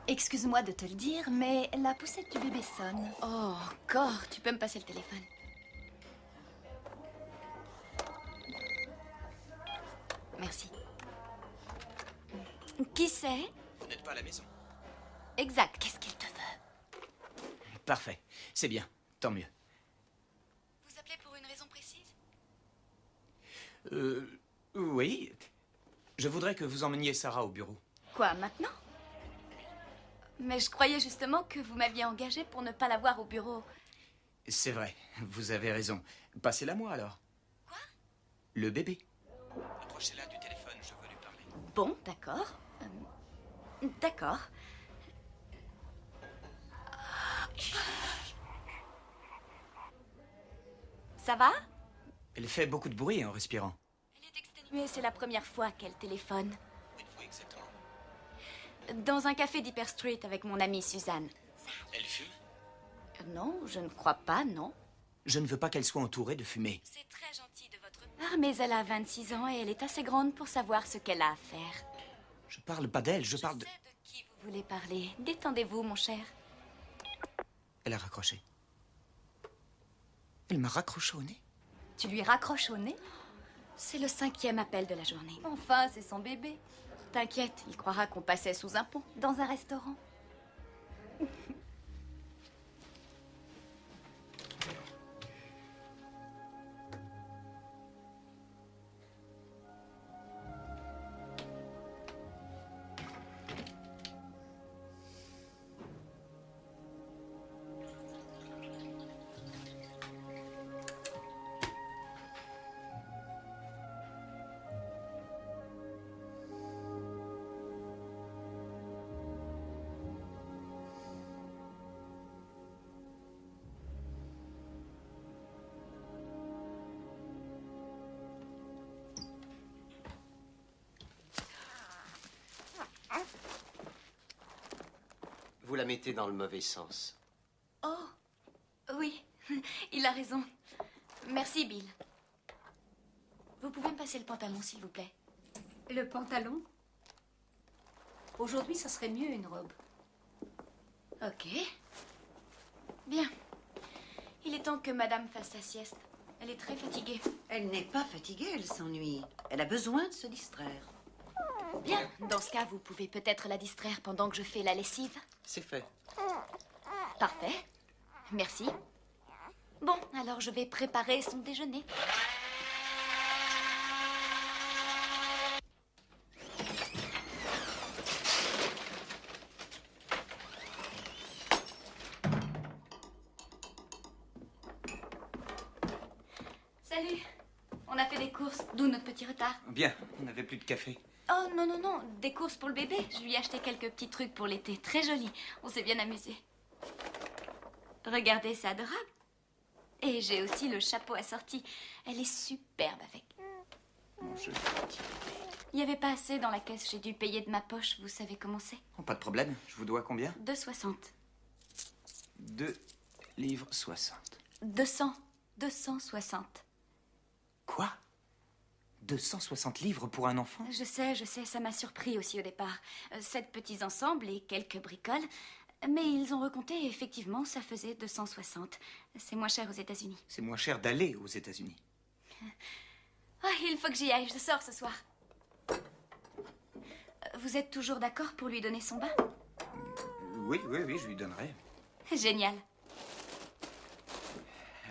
Excuse-moi de te le dire, mais la poussette du bébé sonne. Oh, encore. Tu peux me passer le téléphone? Merci. Qui c'est? Vous n'êtes pas à la maison. Exact. Qu'est-ce qu'il te veut? Parfait. C'est bien. Tant mieux. Vous appelez pour une raison précise? Oui. Je voudrais que vous emmeniez Sarah au bureau. Quoi, maintenant? Mais je croyais justement que vous m'aviez engagé pour ne pas la voir au bureau. C'est vrai. Vous avez raison. Passez-la moi alors. Quoi? Le bébé. Approchez-la du téléphone, je veux lui parler. Bon, d'accord. D'accord. Ça va? Elle fait beaucoup de bruit en respirant. Elle est exténuée, c'est la première fois qu'elle téléphone. Où êtes-vous exactement? Dans un café d'Hyper Street avec mon amie Suzanne. Elle fume? Non, je ne crois pas, non. Je ne veux pas qu'elle soit entourée de fumée. C'est très gentil de votre part, mais elle a 26 ans et elle est assez grande pour savoir ce qu'elle a à faire. Je parle pas d'elle, je parle de... Je sais de qui vous voulez parler. Détendez-vous, mon cher. Elle a raccroché. Elle m'a raccroché au nez. Tu lui raccroches au nez? C'est le 5e appel de la journée. Enfin, c'est son bébé. T'inquiète, il croira qu'on passait sous un pont, dans un restaurant. Vous la mettez dans le mauvais sens. Oh, oui, il a raison. Merci, Bill. Vous pouvez me passer le pantalon, s'il vous plaît? Le pantalon? Aujourd'hui, ça serait mieux une robe. Ok. Bien. Il est temps que madame fasse sa sieste. Elle est très fatiguée. Elle n'est pas fatiguée, elle s'ennuie. Elle a besoin de se distraire. Bien. Dans ce cas, vous pouvez peut-être la distraire pendant que je fais la lessive. C'est fait. Parfait. Merci. Bon, alors je vais préparer son déjeuner. Salut. On a fait des courses, d'où notre petit retard. Bien, on n'avait plus de café. Oh non, non, non, des courses pour le bébé. Je lui ai acheté quelques petits trucs pour l'été. Très jolis. On s'est bien amusés. Regardez, c'est adorable. Et j'ai aussi le chapeau assorti. Elle est superbe avec. Mon joli petit bébé. Il n'y avait pas assez dans la caisse, j'ai dû payer de ma poche. Vous savez comment c'est? Oh, pas de problème. Je vous dois combien? 2,60. 2 livres 60. 260. Quoi? 260 livres pour un enfant? Je sais, ça m'a surpris aussi au départ. 7 petits ensembles et quelques bricoles. Mais ils ont recompté et effectivement, ça faisait 260. C'est moins cher aux États-Unis. C'est moins cher d'aller aux États-Unis. Ah, il faut que j'y aille, je sors ce soir. Vous êtes toujours d'accord pour lui donner son bain? Oui, je lui donnerai. Génial.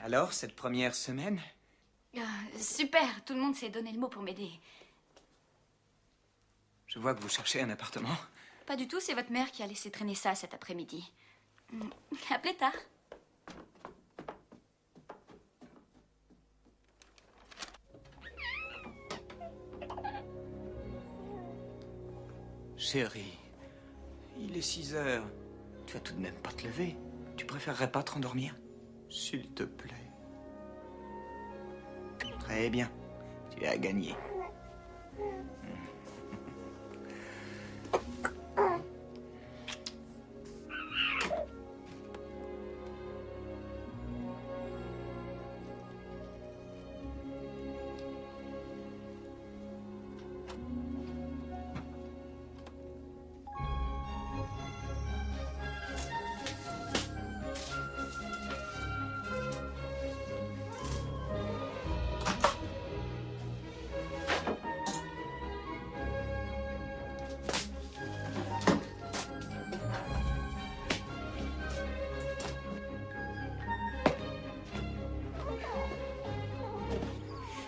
Alors, cette première semaine? Super, tout le monde s'est donné le mot pour m'aider. Je vois que vous cherchez un appartement. Pas du tout, c'est votre mère qui a laissé traîner ça cet après-midi. À plus tard. Chérie, il est 6 heures. Tu vas tout de même pas te lever. Tu préférerais pas te rendormir? S'il te plaît. Très bien. Tu as gagné.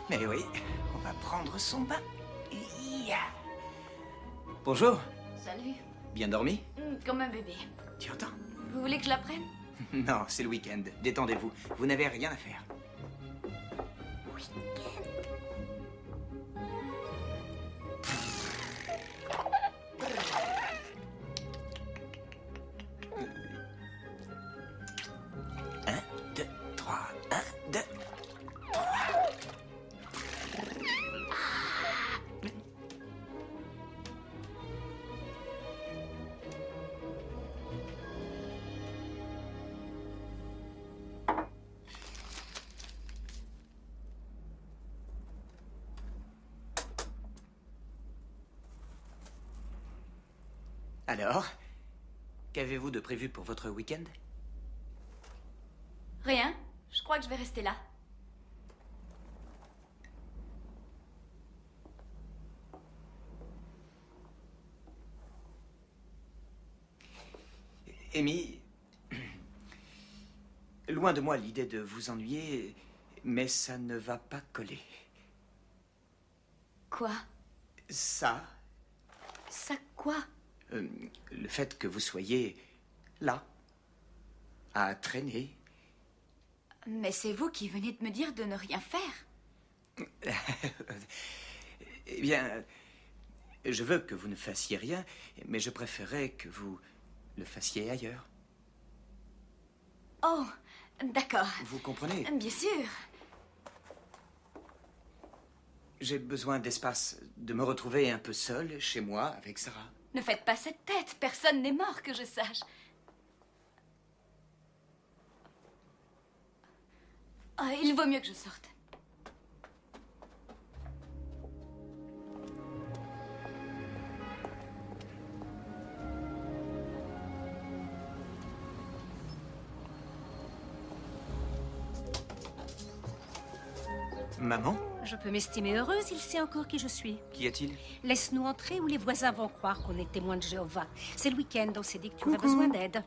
Mais oui, on va prendre son bain. Bonjour. Salut. Bien dormi? Comme un bébé. Tu entends? Vous voulez que je la prenne? Non, c'est le week-end. Détendez-vous. Vous n'avez rien à faire. Alors, qu'avez-vous de prévu pour votre week-end? Rien. Je crois que je vais rester là. Amy, loin de moi l'idée de vous ennuyer, mais ça ne va pas coller. Quoi? Ça. Ça quoi? Le fait que vous soyez là, à traîner. Mais c'est vous qui venez de me dire de ne rien faire. Eh bien, je veux que vous ne fassiez rien, mais je préférais que vous le fassiez ailleurs. Oh, d'accord. Vous comprenez? Bien sûr. J'ai besoin d'espace, de me retrouver un peu seul chez moi avec Sarah. Ne faites pas cette tête. Personne n'est mort que je sache. Oh, il vaut mieux que je sorte. Maman? Je peux m'estimer heureuse, il sait encore qui je suis. Qu'y a-t-il? Laisse-nous entrer ou les voisins vont croire qu'on est témoins de Jéhovah. C'est le week-end, on s'est dit que tu aurais besoin d'aide.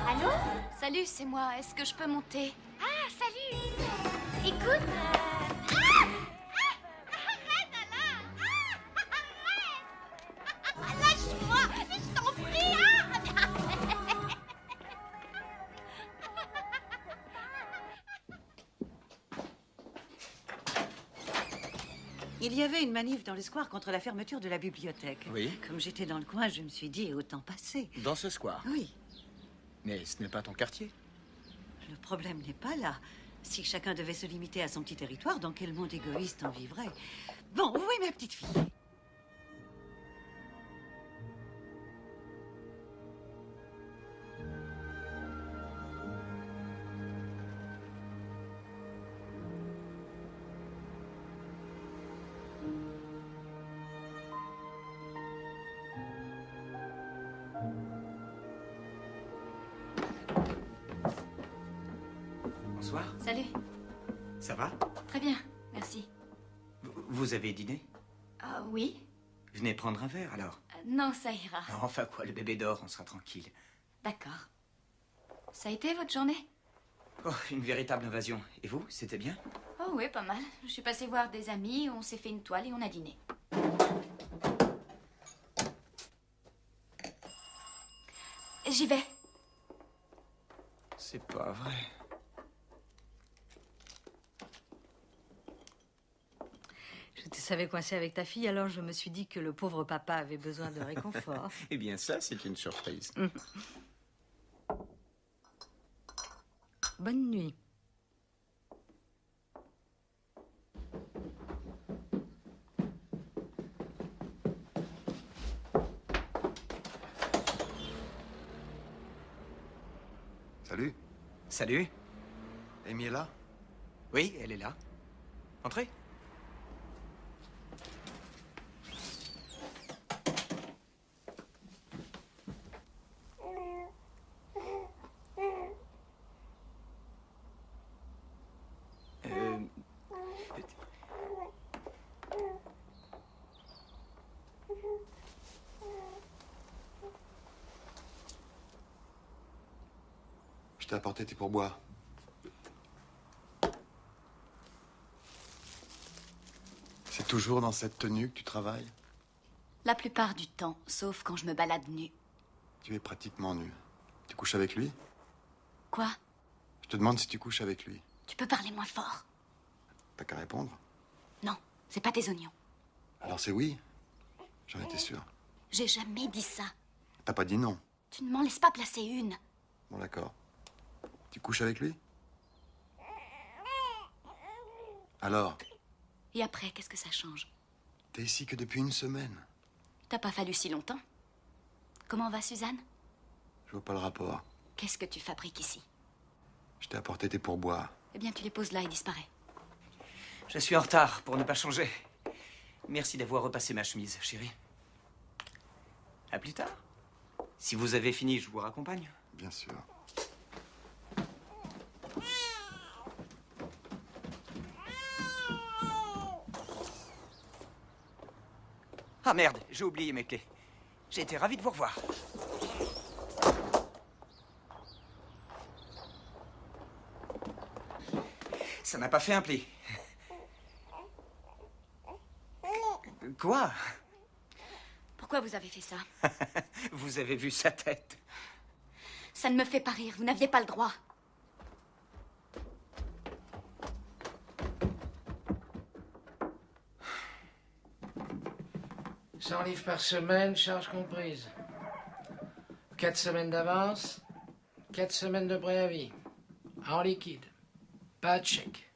Allô? Salut, c'est moi. Est-ce que je peux monter? Ah, salut. Écoute, arrête! Lâche-moi, je t'en prie. Il y avait une manif dans le square contre la fermeture de la bibliothèque. Oui. Comme j'étais dans le coin, je me suis dit, autant passer. Dans ce square? Oui. Mais ce n'est pas ton quartier. Le problème n'est pas là. Si chacun devait se limiter à son petit territoire, dans quel monde égoïste on vivrait? Bon, où est ma petite fille? Bonsoir. Salut. Ça va? Très bien, merci. Vous avez dîné? Ah oui? Venez prendre un verre, alors. Non, ça ira. Enfin quoi, le bébé dort, on sera tranquille. D'accord. Ça a été votre journée? Oh, une véritable invasion. Et vous, c'était bien? Oh oui, pas mal. Je suis passée voir des amis, on s'est fait une toile et on a dîné. J'y vais. C'est pas vrai. Je te savais coincé avec ta fille, alors je me suis dit que le pauvre papa avait besoin de réconfort. Eh bien, ça, c'est une surprise. Bonne nuit. Salut. Salut. Amy est là? Oui, elle est là. Entrez. Je t'ai apporté tes pourboires. C'est toujours dans cette tenue que tu travailles? La plupart du temps, sauf quand je me balade nue. Tu es pratiquement nue. Tu couches avec lui? Quoi? Je te demande si tu couches avec lui. Tu peux parler moins fort? T'as qu'à répondre. Non, c'est pas tes oignons. Alors c'est oui? J'en étais sûr. J'ai jamais dit ça. T'as pas dit non? Tu ne m'en laisses pas placer une. Bon, d'accord. Tu couches avec lui? Alors? Et après, qu'est-ce que ça change? T'es ici que depuis une semaine. T'as pas fallu si longtemps. Comment va Suzanne? Je vois pas le rapport. Qu'est-ce que tu fabriques ici? Je t'ai apporté tes pourboires. Eh bien, tu les poses là et disparais. Je suis en retard pour ne pas changer. Merci d'avoir repassé ma chemise, chérie. À plus tard. Si vous avez fini, je vous raccompagne. Bien sûr. Ah merde, j'ai oublié mes clés. J'ai été ravi de vous revoir. Ça n'a pas fait un pli. Quoi? Pourquoi vous avez fait ça? Vous avez vu sa tête. Ça ne me fait pas rire. Vous n'aviez pas le droit. « 100 livres par semaine, charge comprise. 4 semaines d'avance, 4 semaines de préavis. En liquide. Pas de chèque.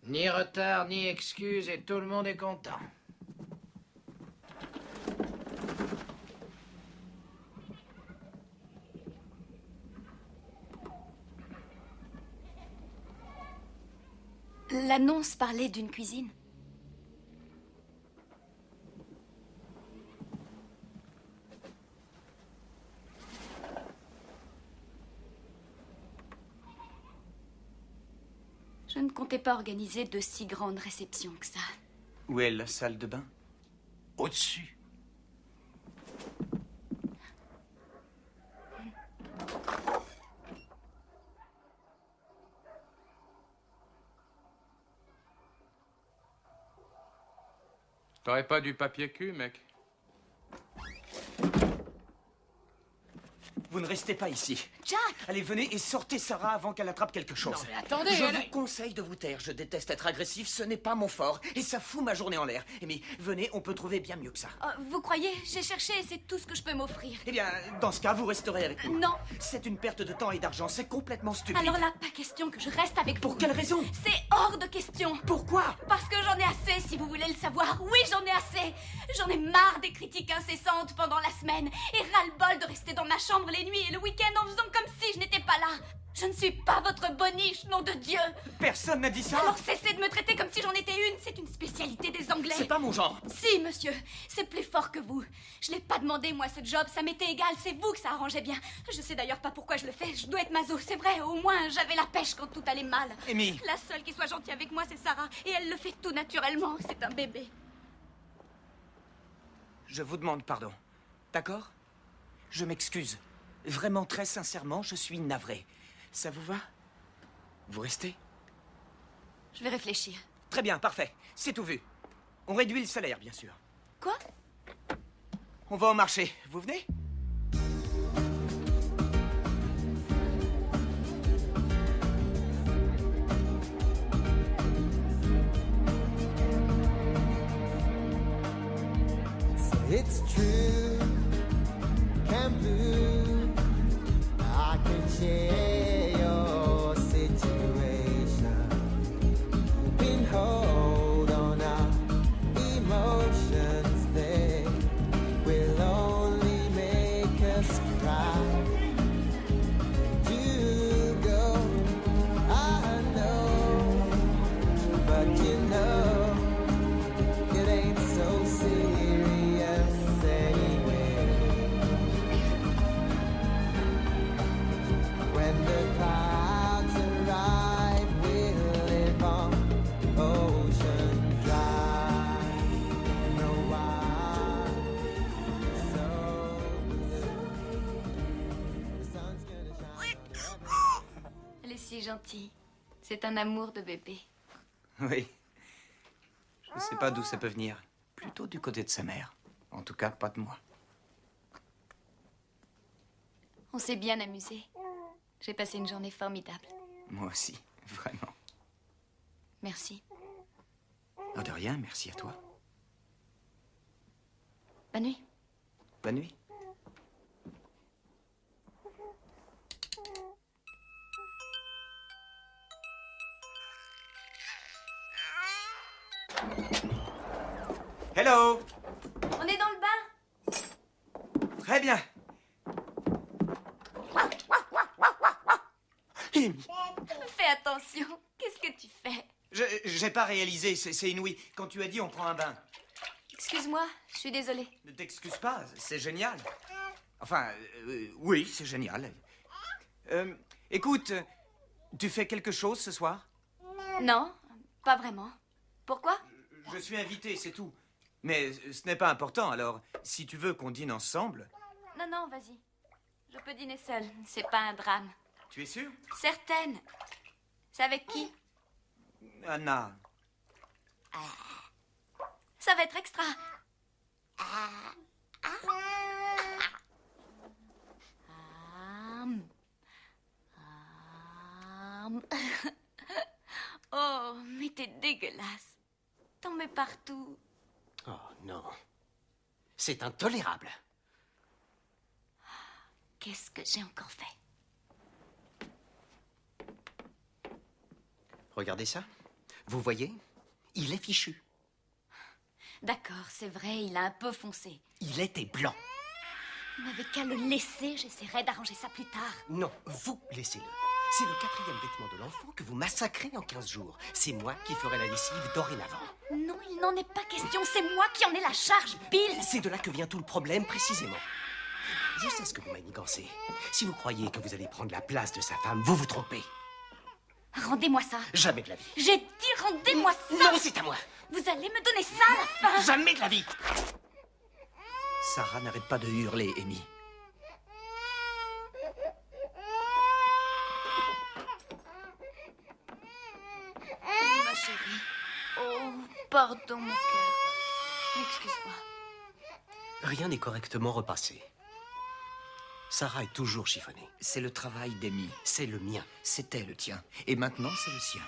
Ni retard, ni excuse, et tout le monde est content. » L'annonce parlait d'une cuisine. Je ne comptais pas organiser de si grandes réceptions que ça. Où est la salle de bain? Au-dessus. T'aurais pas du papier cul, mec? Vous ne restez pas ici. Jack! Allez, venez et sortez Sarah avant qu'elle attrape quelque chose. Non, mais attendez, Je elle- vous conseille de vous taire. Je déteste être agressif, ce n'est pas mon fort. Et ça fout ma journée en l'air. Amy, venez, on peut trouver bien mieux que ça. Oh, vous croyez? J'ai cherché et c'est tout ce que je peux m'offrir. Eh bien, dans ce cas, vous resterez avec nous. Non. C'est une perte de temps et d'argent, c'est complètement stupide. Alors là, pas question que je reste avec vous. Pour quelle raison? C'est hors de question. Pourquoi? Parce que j'en ai assez, si vous voulez le savoir. Oui, j'en ai assez. J'en ai marre des critiques incessantes pendant la semaine. Et ras-le-bol de rester dans ma chambre les nuits et le week-end en faisant comme si je n'étais pas là. Je ne suis pas votre boniche, nom de Dieu. Personne n'a dit ça. Alors cessez de me traiter comme si j'en étais une. C'est une spécialité des Anglais. C'est pas mon genre. Si, monsieur. C'est plus fort que vous. Je l'ai pas demandé, moi, ce job. Ça m'était égal. C'est vous que ça arrangeait bien. Je sais d'ailleurs pas pourquoi je le fais. Je dois être maso. C'est vrai. Au moins, j'avais la pêche quand tout allait mal. Amy. La seule qui soit gentille avec moi, c'est Sarah. Et elle le fait tout naturellement. C'est un bébé. Je vous demande pardon. D'accord? Je m'excuse. Vraiment, très sincèrement, je suis navré. Ça vous va? Vous restez? Je vais réfléchir. Très bien, parfait. C'est tout vu. On réduit le salaire, bien sûr. Quoi? On va au marché. Vous venez? It's true, can blue. I can share your situation. Been hold on our emotions, they will only make us cry. You go, I know, but you know it ain't so serious anyway. When the clouds arrive, we'll live on ocean drive. No why so blue. The sun's gonna shine forever. Elle est si gentille. C'est un amour de bébé. Oui. Je ne sais pas d'où ça peut venir. Plutôt du côté de sa mère. En tout cas, pas de moi. On s'est bien amusé. J'ai passé une journée formidable. Moi aussi, vraiment. Merci. Oh, de rien, merci à toi. Bonne nuit. Bonne nuit. Hello. On est dans le bain? Très bien. Amy, Fais attention. Qu'est-ce que tu fais? j'ai pas réalisé, c'est inouï. Quand tu as dit on prend un bain. Excuse-moi, je suis désolée. Ne t'excuse pas, c'est génial. Enfin, oui, c'est génial. Écoute, tu fais quelque chose ce soir? Non, pas vraiment. Pourquoi? Je suis invité, c'est tout. Mais ce n'est pas important, alors si tu veux qu'on dîne ensemble... Non, non, vas-y. Je peux dîner seule. C'est pas un drame. Tu es sûre? Certaine. C'est avec qui? Anna. Ça va être extra. Oh, mais t'es dégueulasse. T'en mets partout. Oh non. C'est intolérable. Qu'est-ce que j'ai encore fait? Regardez ça. Vous voyez? Il est fichu. D'accord, c'est vrai, il a un peu foncé. Il était blanc. Vous n'avez qu'à le laisser, j'essaierai d'arranger ça plus tard. Non, vous laissez-le. C'est le 4e vêtement de l'enfant que vous massacrez en 15 jours. C'est moi qui ferai la lessive dorénavant. Non, il n'en est pas question, c'est moi qui en ai la charge, Bill. C'est de là que vient tout le problème, précisément. Je sais ce que vous manigancez. Si vous croyez que vous allez prendre la place de sa femme, vous vous trompez. Rendez-moi ça. Jamais de la vie. J'ai dit rendez-moi ça. Non, c'est à moi. Vous allez me donner ça à la fin. Jamais de la vie. Sarah n'arrête pas de hurler, Amy. Oui, ma chérie. Oh, pardon, mon cœur. Excuse-moi. Rien n'est correctement repassé. Sarah est toujours chiffonnée. C'est le travail d'Amy. C'est le mien. C'était le tien. Et maintenant, c'est le sien.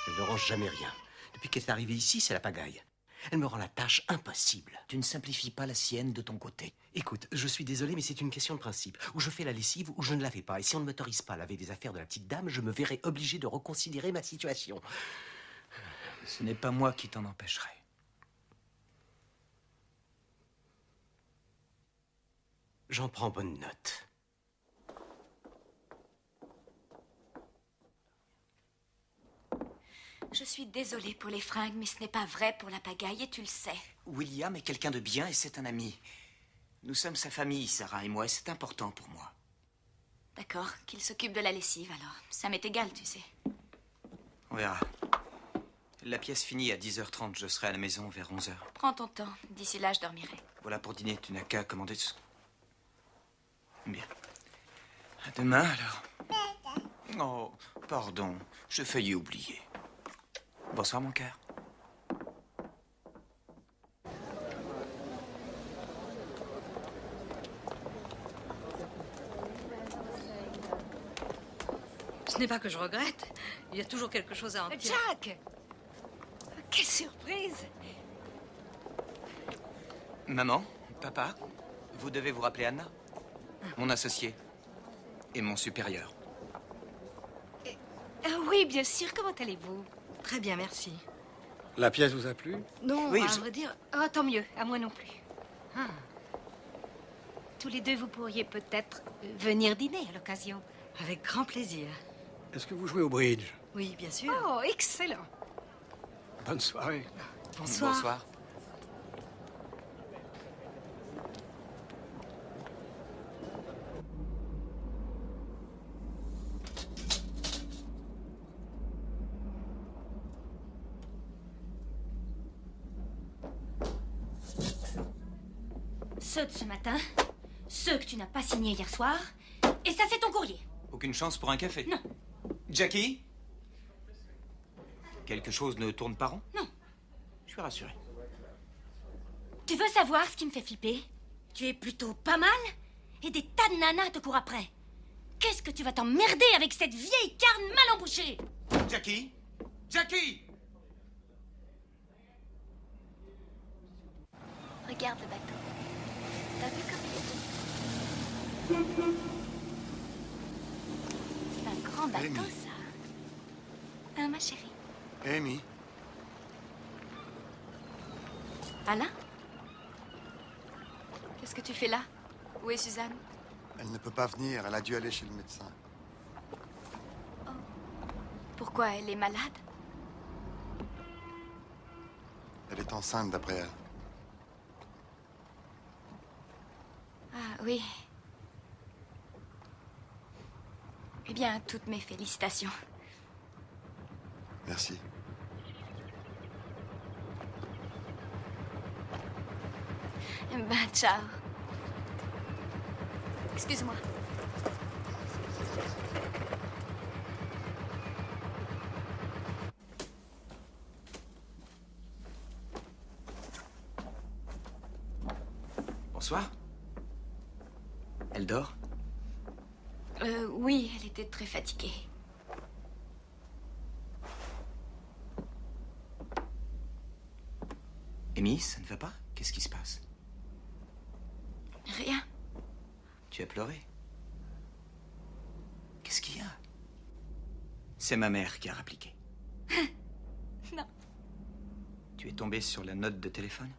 Elle ne range jamais rien. Depuis qu'elle est arrivée ici, c'est la pagaille. Elle me rend la tâche impossible. Tu ne simplifies pas la sienne de ton côté. Écoute, je suis désolé, mais c'est une question de principe. Ou je fais la lessive, ou je ne la fais pas. Et si on ne m'autorise pas à laver des affaires de la petite dame, je me verrai obligé de reconsidérer ma situation. Ce n'est pas moi qui t'en empêcherai. J'en prends bonne note. Je suis désolée pour les fringues, mais ce n'est pas vrai pour la pagaille et tu le sais. William est quelqu'un de bien et c'est un ami. Nous sommes sa famille, Sarah et moi, et c'est important pour moi. D'accord, qu'il s'occupe de la lessive alors. Ça m'est égal, tu sais. On verra. La pièce finit à 10h30, je serai à la maison vers 11h. Prends ton temps. D'ici là, je dormirai. Voilà pour dîner, tu n'as qu'à commander ce... Bien. À demain, alors. Oh, pardon, j'ai failli oublier. Bonsoir, mon cœur. Ce n'est pas que je regrette. Il y a toujours quelque chose à en tirer. Jack! Quelle surprise! Maman, papa, vous devez vous rappeler Anna, mon associé et mon supérieur. Oui, bien sûr. Comment allez-vous? Très bien, merci. La pièce vous a plu? Non, Oui, à vrai dire... Ah, tant mieux. À moi non plus. Ah. Tous les deux, vous pourriez peut-être venir dîner à l'occasion. Avec grand plaisir. Est-ce que vous jouez au bridge? Oui, bien sûr. Oh, excellent. Bonne soirée. Bonsoir. Bonsoir. Ceux de ce matin, ceux que tu n'as pas signés hier soir, et ça c'est ton courrier. Aucune chance pour un café? Non. Jackie? Quelque chose ne tourne pas rond? Non. Je suis rassuré. Tu veux savoir ce qui me fait flipper? Tu es plutôt pas mal, et des tas de nanas te courent après. Qu'est-ce que tu vas t'emmerder avec cette vieille carne mal embouchée? Jackie? Jackie? Regarde le bateau. T'as vu comme il est beau? C'est un grand bateau, Amy. ça. Hein, ma chérie? Amy, Alain? Qu'est-ce que tu fais là? Où est Suzanne? elle ne peut pas venir, elle a dû aller chez le médecin. Pourquoi elle est malade? Elle est enceinte d'après elle. Ah oui. Eh bien, toutes mes félicitations. Merci. Ben, ciao. Excuse-moi. Bonsoir. Elle dort? Oui, elle était très fatiguée. Amy, ça ne va pas? Qu'est-ce qui se passe? Rien. Tu as pleuré? Qu'est-ce qu'il y a? C'est ma mère qui a rappliqué. Non. Tu es tombé sur la note de téléphone?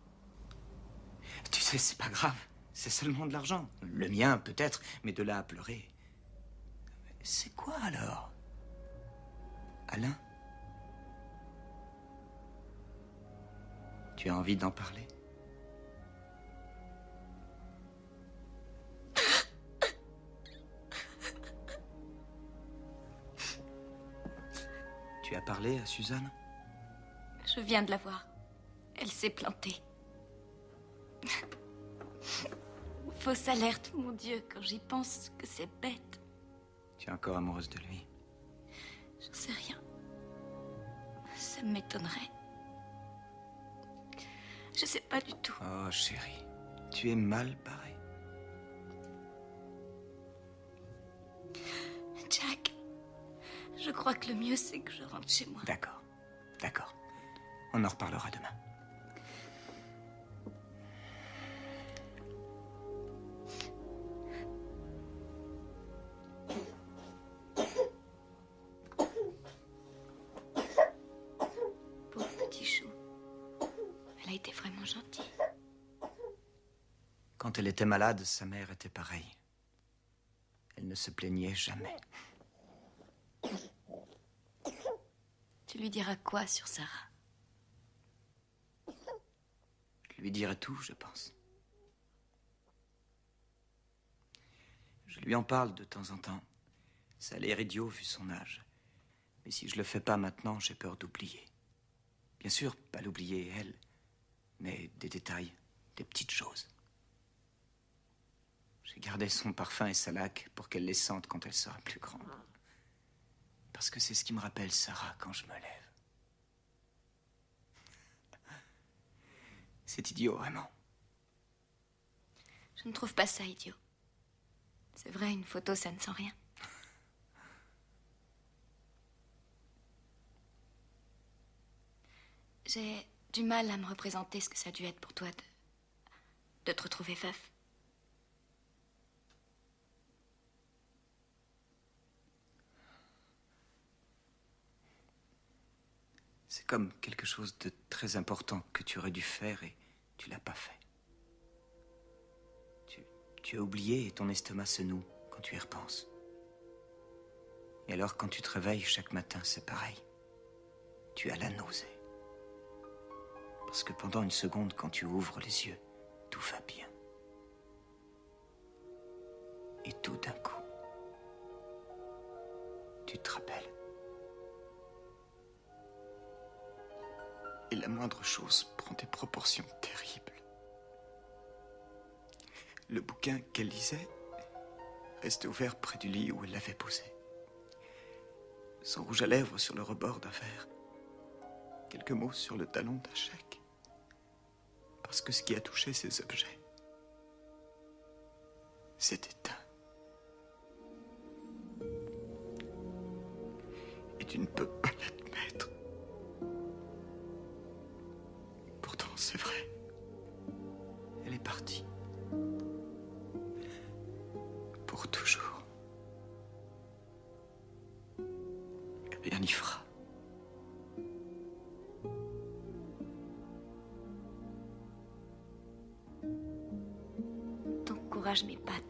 Tu sais, c'est pas grave. C'est seulement de l'argent. Le mien, peut-être, mais de là à pleurer. C'est quoi alors? Alain? Tu as envie d'en parler? Tu as parlé à Suzanne? Je viens de la voir. Elle s'est plantée. Fausse alerte, mon Dieu, quand j'y pense que c'est bête. Tu es encore amoureuse de lui? J'en sais rien. Ça m'étonnerait. Je sais pas du tout. Oh, chérie, tu es mal barrée. crois que le mieux, c'est que je rentre chez moi. D'accord. D'accord. On en reparlera demain. Pauvre petit chou. Elle a été vraiment gentille. Quand elle était malade, sa mère était pareille. Elle ne se plaignait jamais. Tu lui diras quoi sur Sarah? Je lui dirai tout, je pense. Je lui en parle de temps en temps. Ça a l'air idiot vu son âge. Mais si je le fais pas maintenant, j'ai peur d'oublier. Bien sûr, pas l'oublier, elle, mais des détails, des petites choses. J'ai gardé son parfum et sa laque pour qu'elle les sente quand elle sera plus grande. Parce que c'est ce qui me rappelle Sarah quand je me lève. C'est idiot, vraiment. Je ne trouve pas ça idiot. C'est vrai, une photo, ça ne sent rien. J'ai du mal à me représenter ce que ça a dû être pour toi de te retrouver veuf. C'est comme quelque chose de très important que tu aurais dû faire et tu l'as pas fait. Tu as oublié et ton estomac se noue quand tu y repenses. Et alors quand tu te réveilles chaque matin, c'est pareil. Tu as la nausée. Parce que pendant une seconde, quand tu ouvres les yeux, tout va bien. Et tout d'un coup, tu te rappelles. Et la moindre chose prend des proportions terribles. Le bouquin qu'elle lisait restait ouvert près du lit où elle l'avait posé. Son rouge à lèvres sur le rebord d'un verre. Quelques mots sur le talon d'un chèque. Parce que ce qui a touché ces objets, c'est éteint. Et tu ne peux pas l'admettre. Pourtant, c'est vrai. Elle est partie. Pour toujours. Rien n'y fera. Ton courage m'épate.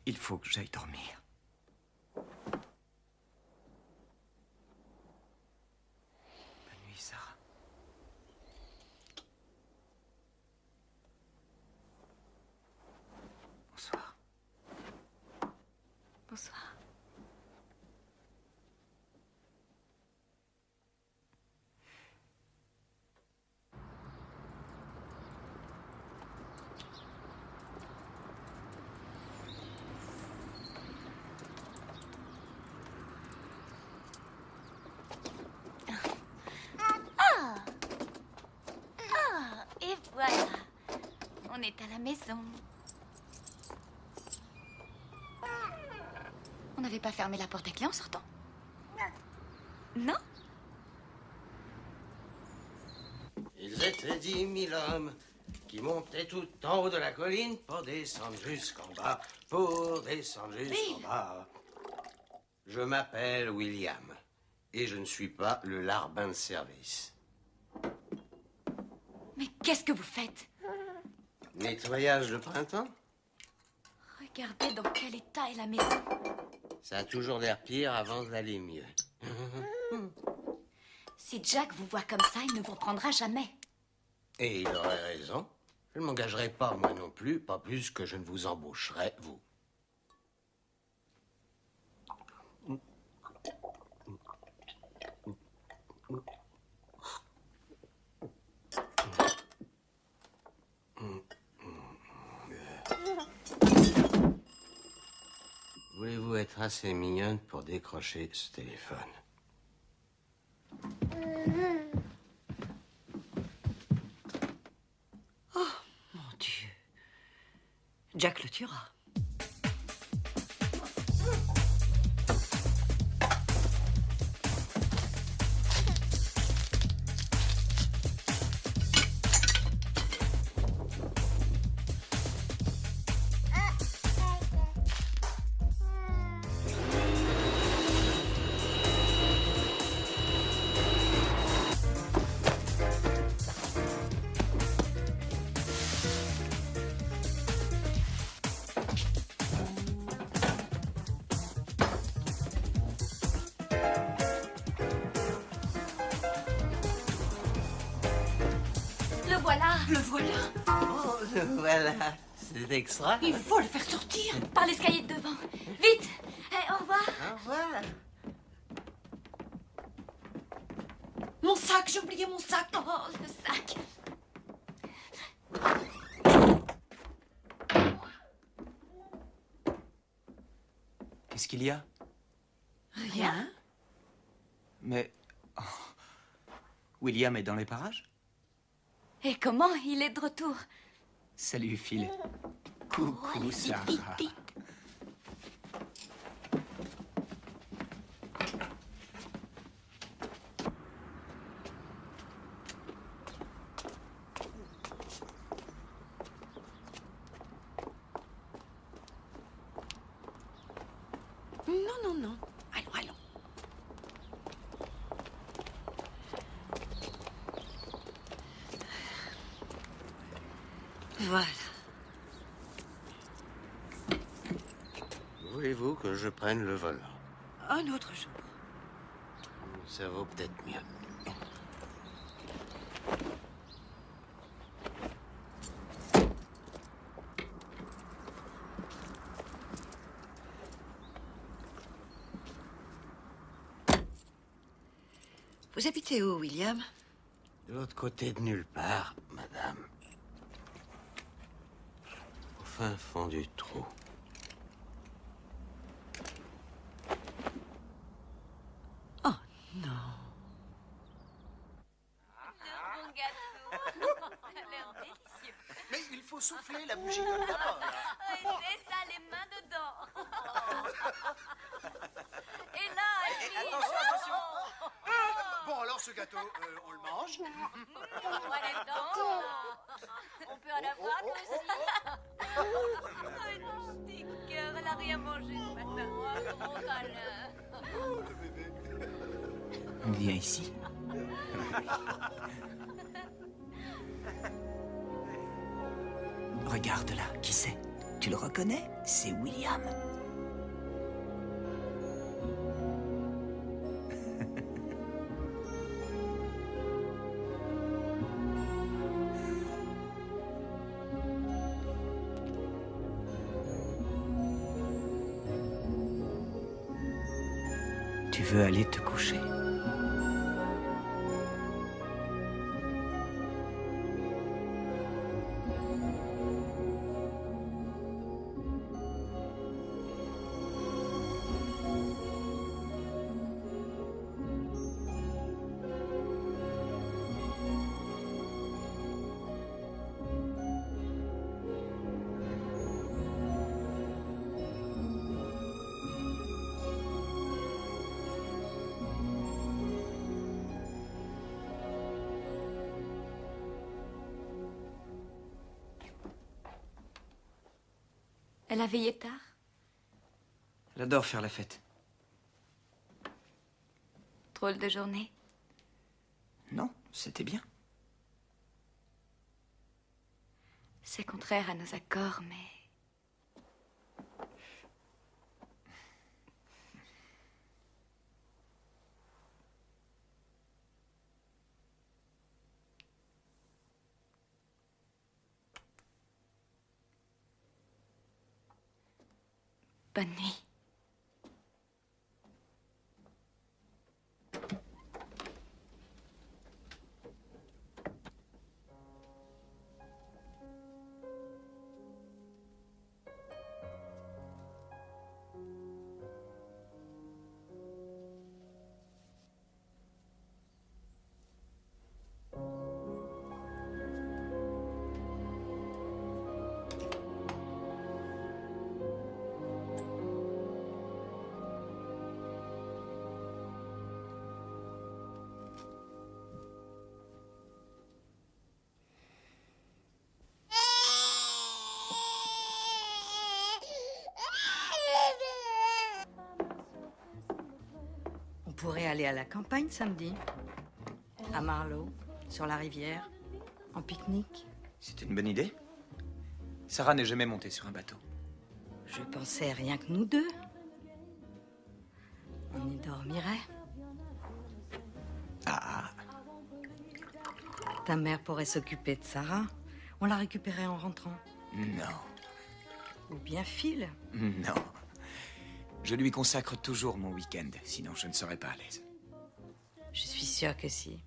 Il faut que j'aille dormir. Bonne nuit, Sarah. Bonsoir. Bonsoir. Et voilà. On est à la maison. On n'avait pas fermé la porte à clé en sortant? Non? Ils étaient 10 000 hommes qui montaient tout en haut de la colline pour descendre jusqu'en bas, pour descendre jusqu'en bas. Je m'appelle William et je ne suis pas le larbin de service. Mais qu'est-ce que vous faites? Nettoyage de printemps? Regardez dans quel état est la maison. Ça a toujours l'air pire avant d'aller mieux. Si Jack vous voit comme ça, il ne vous reprendra jamais. Et il aurait raison. Je ne m'engagerai pas, moi non plus, pas plus que je ne vous embaucherai, vous. Voulez-vous être assez mignonne pour décrocher ce téléphone? Jack le tuera. Le voilà. Le voilà. Oh, voilà. C'est extra. Il faut le faire sortir. Par l'escalier de devant. Vite. Au revoir. Au revoir. Mon sac, j'ai oublié mon sac. Oh, le sac. Qu'est-ce qu'il y a? Rien. Mais... oh. William est dans les parages? Et comment il est de retour? Salut, Phil. Coucou, Sarah. Non, non, non. Allons, allons. Voilà. Voulez-vous que je prenne le vol? Un autre jour. Ça vaut peut-être mieux. Vous habitez où, William? De l'autre côté de nulle part, madame. Au fin fond du trou. Oh, non. Le bon gâteau. Ça a l'air délicieux. Mais il faut souffler la bougie comme d'abord. C'est ça, les mains dedans. Et là, Attention, attention. Bon, alors ce gâteau, on le mange. Allez, dedans. On peut en avoir, nous aussi. Oh, une petite cœur, elle a rien mangé ce matin. Oh, mon câlin. Viens ici. Regarde là, qui c'est? Tu le reconnais? C'est William. Tu veux aller te coucher? Elle a veillé tard? Elle adore faire la fête. Drôle de journée. Non, c'était bien. C'est contraire à nos accords, mais... Bonne nuit. pourrait aller à la campagne samedi. À Marlow, sur la rivière, en pique-nique. C'est une bonne idée. Sarah n'est jamais montée sur un bateau. Je pensais rien que nous deux. On y dormirait. Ah. Ta mère pourrait s'occuper de Sarah. On la récupérait en rentrant. Non. Ou bien Phil. Non. Je lui consacre toujours mon week-end, sinon je ne serais pas à l'aise. Je suis sûre que si.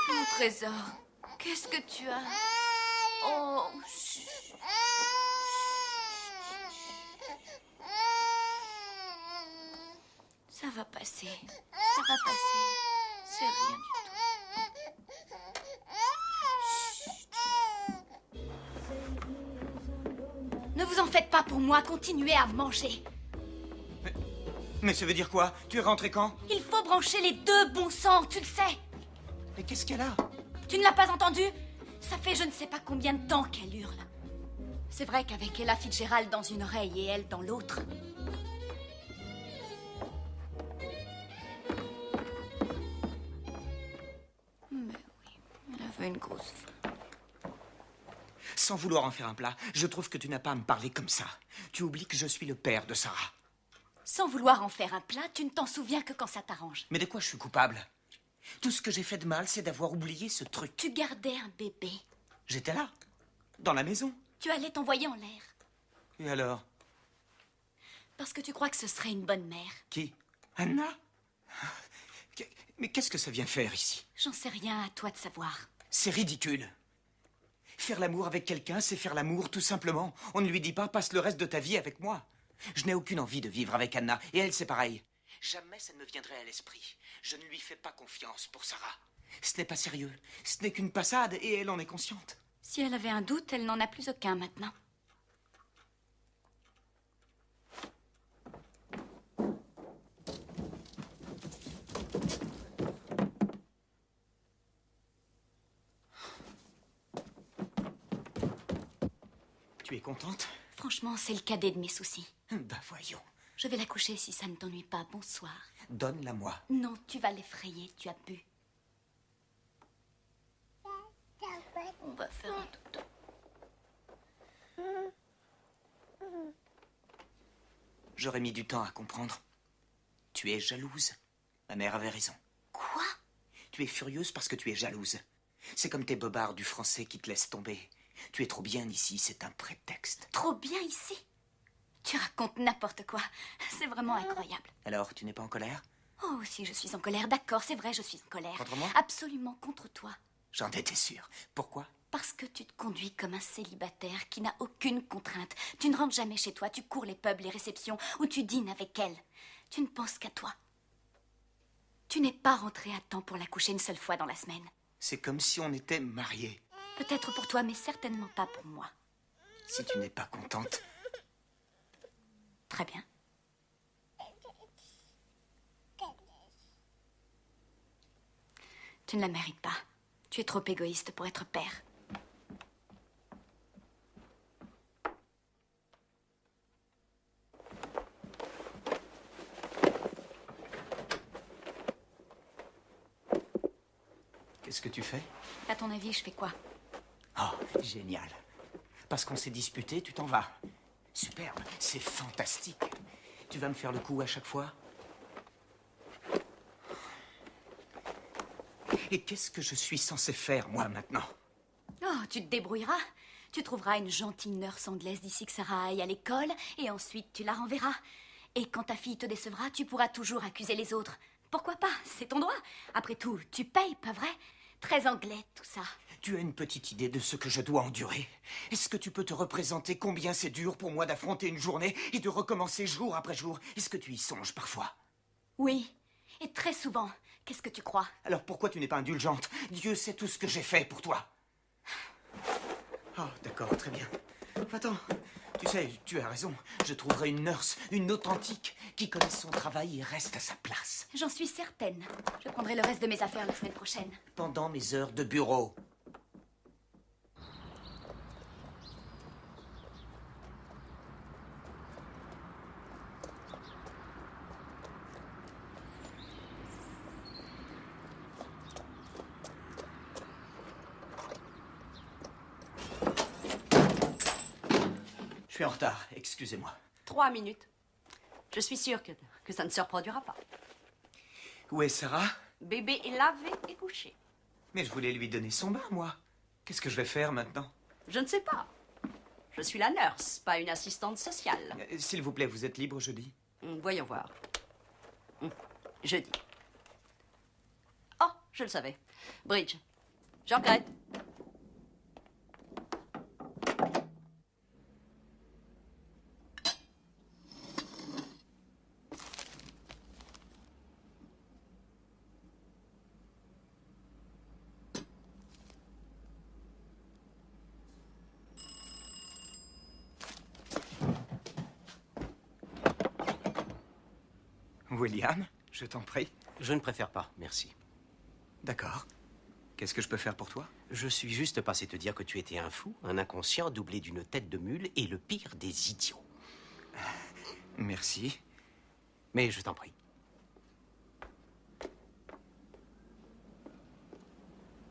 Mon trésor, qu'est-ce que tu as? Oh, chut. Ça va passer. Ça va passer. C'est rien du tout. Ne vous en faites pas pour moi. Continuez à manger. Mais ça veut dire quoi? Tu es rentré quand? Il faut brancher les deux, bon sang, tu le sais. Mais qu'est-ce qu'elle a? Tu ne l'as pas entendu? Ça fait je ne sais pas combien de temps qu'elle hurle. C'est vrai qu'avec Ella Fitzgerald dans une oreille et elle dans l'autre. Mais oui, elle avait une grosse faim. Sans vouloir en faire un plat, je trouve que tu n'as pas à me parler comme ça. Tu oublies que je suis le père de Sarah. Sans vouloir en faire un plat, tu ne t'en souviens que quand ça t'arrange. Mais de quoi je suis coupable? Tout ce que j'ai fait de mal, c'est d'avoir oublié ce truc. Tu gardais un bébé. J'étais là, dans la maison. Tu allais t'envoyer en l'air. Et alors? Parce que tu crois que ce serait une bonne mère. Qui? Anna? Mais qu'est-ce que ça vient faire ici? J'en sais rien, à toi de savoir. C'est ridicule. Faire l'amour avec quelqu'un, c'est faire l'amour, tout simplement. On ne lui dit pas, passe le reste de ta vie avec moi. Je n'ai aucune envie de vivre avec Anna, et elle, c'est pareil. Jamais ça ne me viendrait à l'esprit. Je ne lui fais pas confiance pour Sarah. Ce n'est pas sérieux. Ce n'est qu'une passade, et elle en est consciente. Si elle avait un doute, elle n'en a plus aucun maintenant. Tu es contente? Franchement, c'est le cadet de mes soucis. Bah voyons. Je vais la coucher si ça ne t'ennuie pas. Bonsoir. Donne-la-moi. Non, tu vas l'effrayer, tu as bu. On va faire un dodo. J'aurais mis du temps à comprendre. Tu es jalouse. Ma mère avait raison. Quoi? Tu es furieuse parce que tu es jalouse. C'est comme tes bobards du français qui te laissent tomber. Tu es trop bien ici, c'est un prétexte. Trop bien ici? Tu racontes n'importe quoi. C'est vraiment incroyable. Alors, tu n'es pas en colère? Oh, si je suis en colère, d'accord, c'est vrai, je suis en colère. Contre moi? Absolument contre toi. J'en étais sûre. Pourquoi? Parce que tu te conduis comme un célibataire qui n'a aucune contrainte. Tu ne rentres jamais chez toi, tu cours les pubs, les réceptions, ou tu dînes avec elle. Tu ne penses qu'à toi. Tu n'es pas rentré à temps pour la coucher une seule fois dans la semaine. C'est comme si on était mariés. Peut-être pour toi, mais certainement pas pour moi. Si tu n'es pas contente... Très bien. Tu ne la mérites pas. Tu es trop égoïste pour être père. Qu'est-ce que tu fais? À ton avis, je fais quoi? Oh, génial. Parce qu'on s'est disputé, tu t'en vas. Superbe, c'est fantastique. Tu vas me faire le coup à chaque fois? Et qu'est-ce que je suis censé faire, moi, maintenant? Oh, tu te débrouilleras. Tu trouveras une gentille nurse anglaise d'ici que Sarah aille à l'école, et ensuite tu la renverras. Et quand ta fille te décevra, tu pourras toujours accuser les autres. Pourquoi pas? C'est ton droit. Après tout, tu payes, pas vrai? Très anglais, tout ça. Tu as une petite idée de ce que je dois endurer? Est-ce que tu peux te représenter combien c'est dur pour moi d'affronter une journée et de recommencer jour après jour? Est-ce que tu y songes parfois? Oui, et très souvent. Qu'est-ce que tu crois? Alors pourquoi tu n'es pas indulgente? Dieu sait tout ce que j'ai fait pour toi. Oh, d'accord, très bien. Va-t'en. Tu sais, tu as raison. Je trouverai une nurse, une authentique, qui connaisse son travail et reste à sa place. J'en suis certaine. Je prendrai le reste de mes affaires la semaine prochaine. Pendant mes heures de bureau. Je suis en retard, excusez-moi. 3 minutes. Je suis sûre que ça ne se reproduira pas. Où est Sarah? Bébé est lavé et couché. Mais je voulais lui donner son bain, moi. Qu'est-ce que je vais faire maintenant? Je ne sais pas. Je suis la nurse, pas une assistante sociale. S'il vous plaît, vous êtes libre jeudi? Voyons voir. Jeudi. Oh, je le savais. Bridge. Je regrette. William, je t'en prie. Je ne préfère pas, merci. D'accord. Qu'est-ce que je peux faire pour toi? Je suis juste passé te dire que tu étais un fou, un inconscient doublé d'une tête de mule et le pire des idiots. Merci. Mais je t'en prie.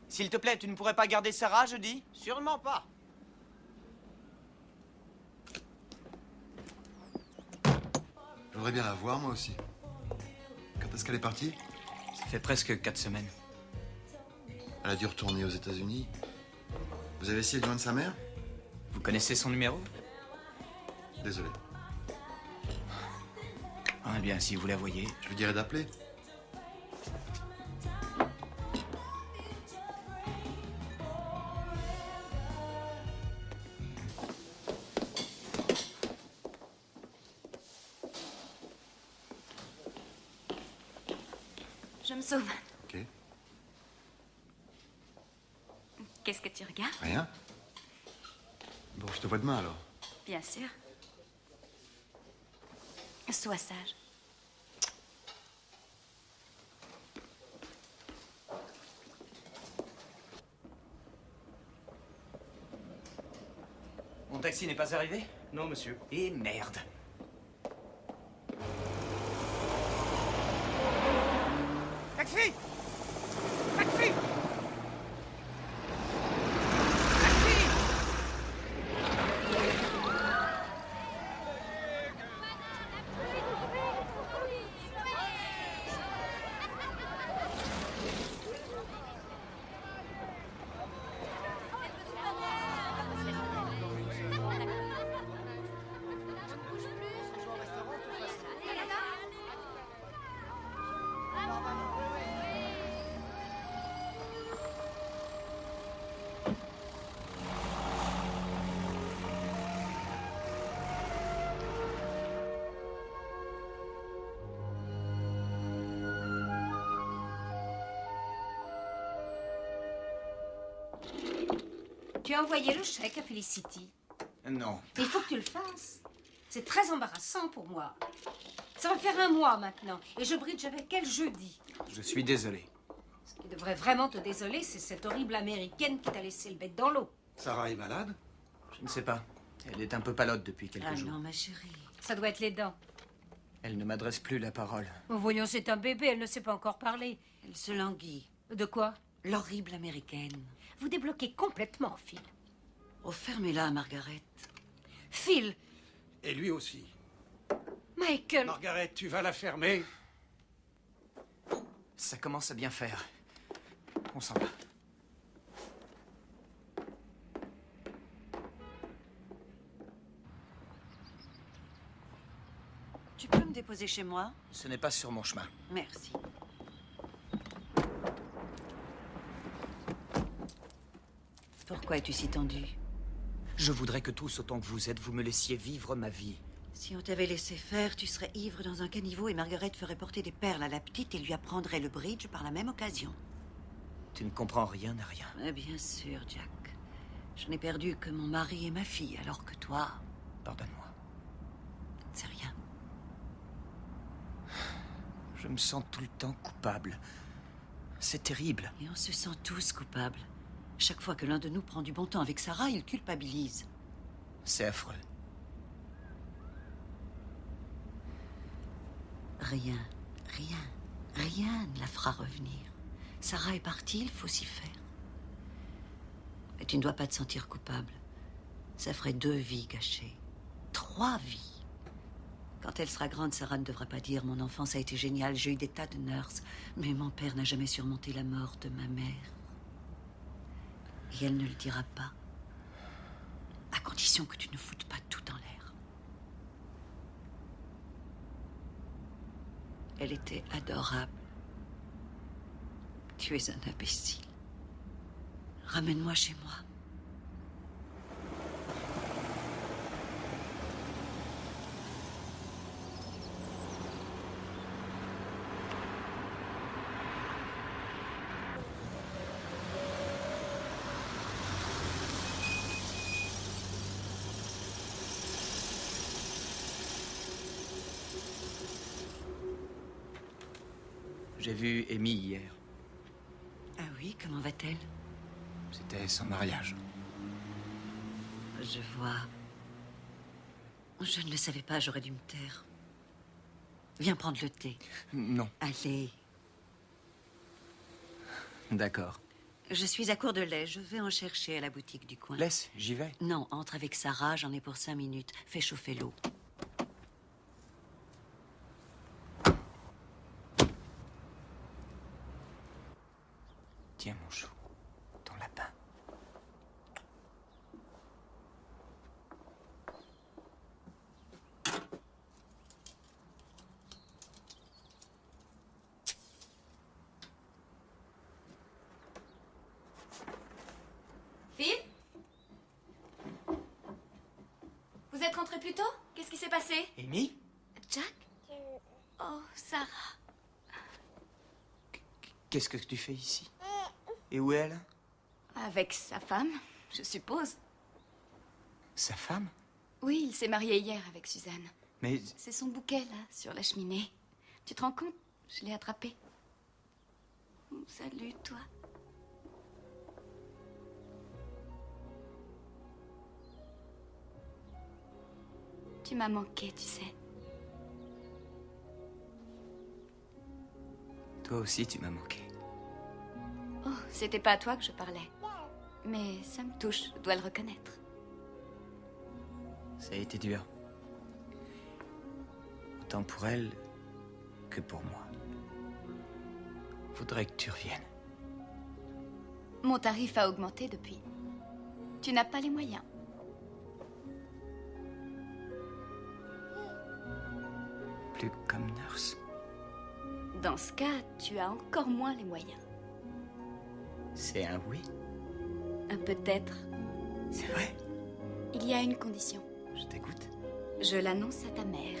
S'il te plaît, tu ne pourrais pas garder Sarah jeudi? Sûrement pas. Je voudrais bien la voir, moi aussi. Quand est-ce qu'elle est partie? Ça fait presque 4 semaines. Elle a dû retourner aux États-Unis. Vous avez essayé de joindre sa mère? Vous connaissez son numéro? Désolé. Ah bien, si vous la voyez. Je lui dirai d'appeler. Je me sauve. Ok. Qu'est-ce que tu regardes? Rien. Bon, je te vois demain, alors. Bien sûr. Sois sage. Mon taxi n'est pas arrivé? Non, monsieur. Et merde. Taxi! Taxi! Tu as envoyé le chèque à Felicity. Non. Il faut que tu le fasses. C'est très embarrassant pour moi. Ça va faire 1 mois maintenant. Et je bridge avec elle jeudi. Je suis désolé. Ce qui devrait vraiment te désoler, c'est cette horrible américaine qui t'a laissé le bête dans l'eau. Sarah est malade? Je ne sais pas. Elle est un peu palote depuis quelques jours. non, ma chérie. Ça doit être les dents. Elle ne m'adresse plus la parole. Oh, voyons, c'est un bébé, elle ne sait pas encore parler. Elle se languit. De quoi? L'horrible américaine. Vous débloquez complètement, Phil. Oh, fermez-la, Margaret. Phil! Et lui aussi. Michael! Margaret, tu vas la fermer? Ça commence à bien faire. On s'en va. Tu peux me déposer chez moi? Ce n'est pas sur mon chemin. Merci. Pourquoi es-tu si tendu? Je voudrais que tous, autant que vous êtes, vous me laissiez vivre ma vie. Si on t'avait laissé faire, tu serais ivre dans un caniveau et Margaret ferait porter des perles à la petite et lui apprendrait le bridge par la même occasion. Tu ne comprends rien à rien. Bien sûr, Jack. Je n'ai perdu que mon mari et ma fille, alors que toi... Pardonne-moi. C'est rien. Je me sens tout le temps coupable. C'est terrible. Et on se sent tous coupables. Chaque fois que l'un de nous prend du bon temps avec Sarah, il culpabilise. C'est affreux. Rien ne la fera revenir. Sarah est partie, il faut s'y faire. Mais tu ne dois pas te sentir coupable. Ça ferait 2 vies gâchées. 3 vies. Quand elle sera grande, Sarah ne devra pas dire « Mon enfance a été géniale, j'ai eu des tas de nurses, mais mon père n'a jamais surmonté la mort de ma mère. » Et elle ne le dira pas. À condition que tu ne foutes pas tout en l'air. Elle était adorable. Tu es un imbécile. Ramène-moi chez moi. J'ai vu Amy hier. Ah oui, comment va-t-elle? C'était son mariage. Je vois. Je ne le savais pas, j'aurais dû me taire. Viens prendre le thé. Non. Allez. D'accord. Je suis à court de lait, je vais en chercher à la boutique du coin. Laisse, j'y vais. Non, entre avec Sarah, j'en ai pour 5 minutes. Fais chauffer l'eau. Tiens, mon chou, ton lapin. Phil? Vous êtes rentré plus tôt? Qu'est-ce qui s'est passé? Amy? Jack? Oh, Sarah. Qu'est-ce que tu fais ici? Et où est elle? Avec sa femme, je suppose. Sa femme? Oui, il s'est marié hier avec Suzanne. Mais... C'est son bouquet, là, sur la cheminée. Tu te rends compte? Je l'ai attrapé. Oh, salut, toi. Tu m'as manqué, tu sais. Toi aussi, tu m'as manqué. Oh, c'était pas à toi que je parlais. Mais ça me touche, je dois le reconnaître. Ça a été dur. Autant pour elle que pour moi. Faudrait que tu reviennes. Mon tarif a augmenté depuis. Tu n'as pas les moyens. Plus comme nurse. Dans ce cas, tu as encore moins les moyens. C'est un oui? Un peut-être. C'est vrai? Il y a une condition. Je t'écoute. Je l'annonce à ta mère.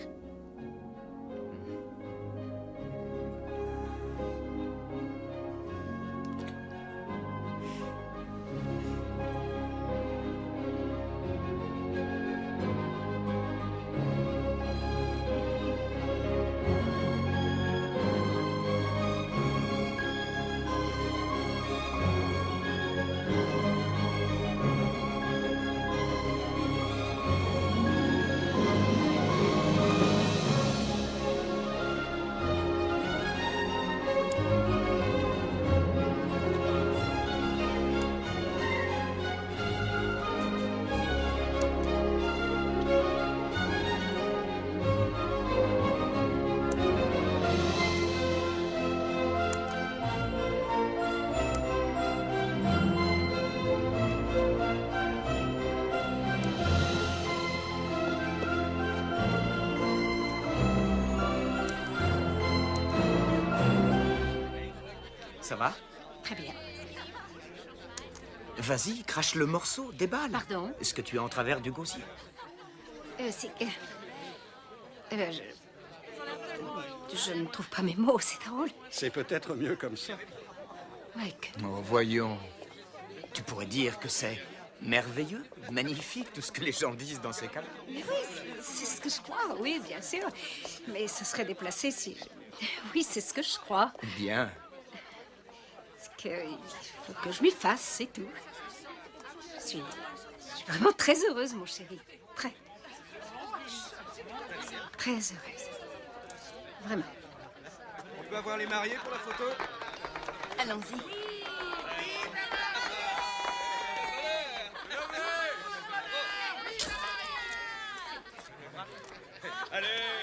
Ça va? Très bien. Vas-y, crache le morceau, déballe. Pardon? Est-ce que tu es en travers du gosier? C'est que... je ne trouve pas mes mots, c'est drôle. C'est peut-être mieux comme ça. Mike. Oh, voyons. Tu pourrais dire que c'est Merveilleux, magnifique, tout ce que les gens disent dans ces cas-là. Mais oui, c'est ce que je crois, oui, bien sûr. Mais ce serait déplacé si... Oui, c'est ce que je crois. Bien. C'est qu'il faut que je m'y fasse, c'est tout. Je suis vraiment très heureuse, mon chéri. Très. Très heureuse. Vraiment. On peut avoir les mariés pour la photo? Allons-y. Allez!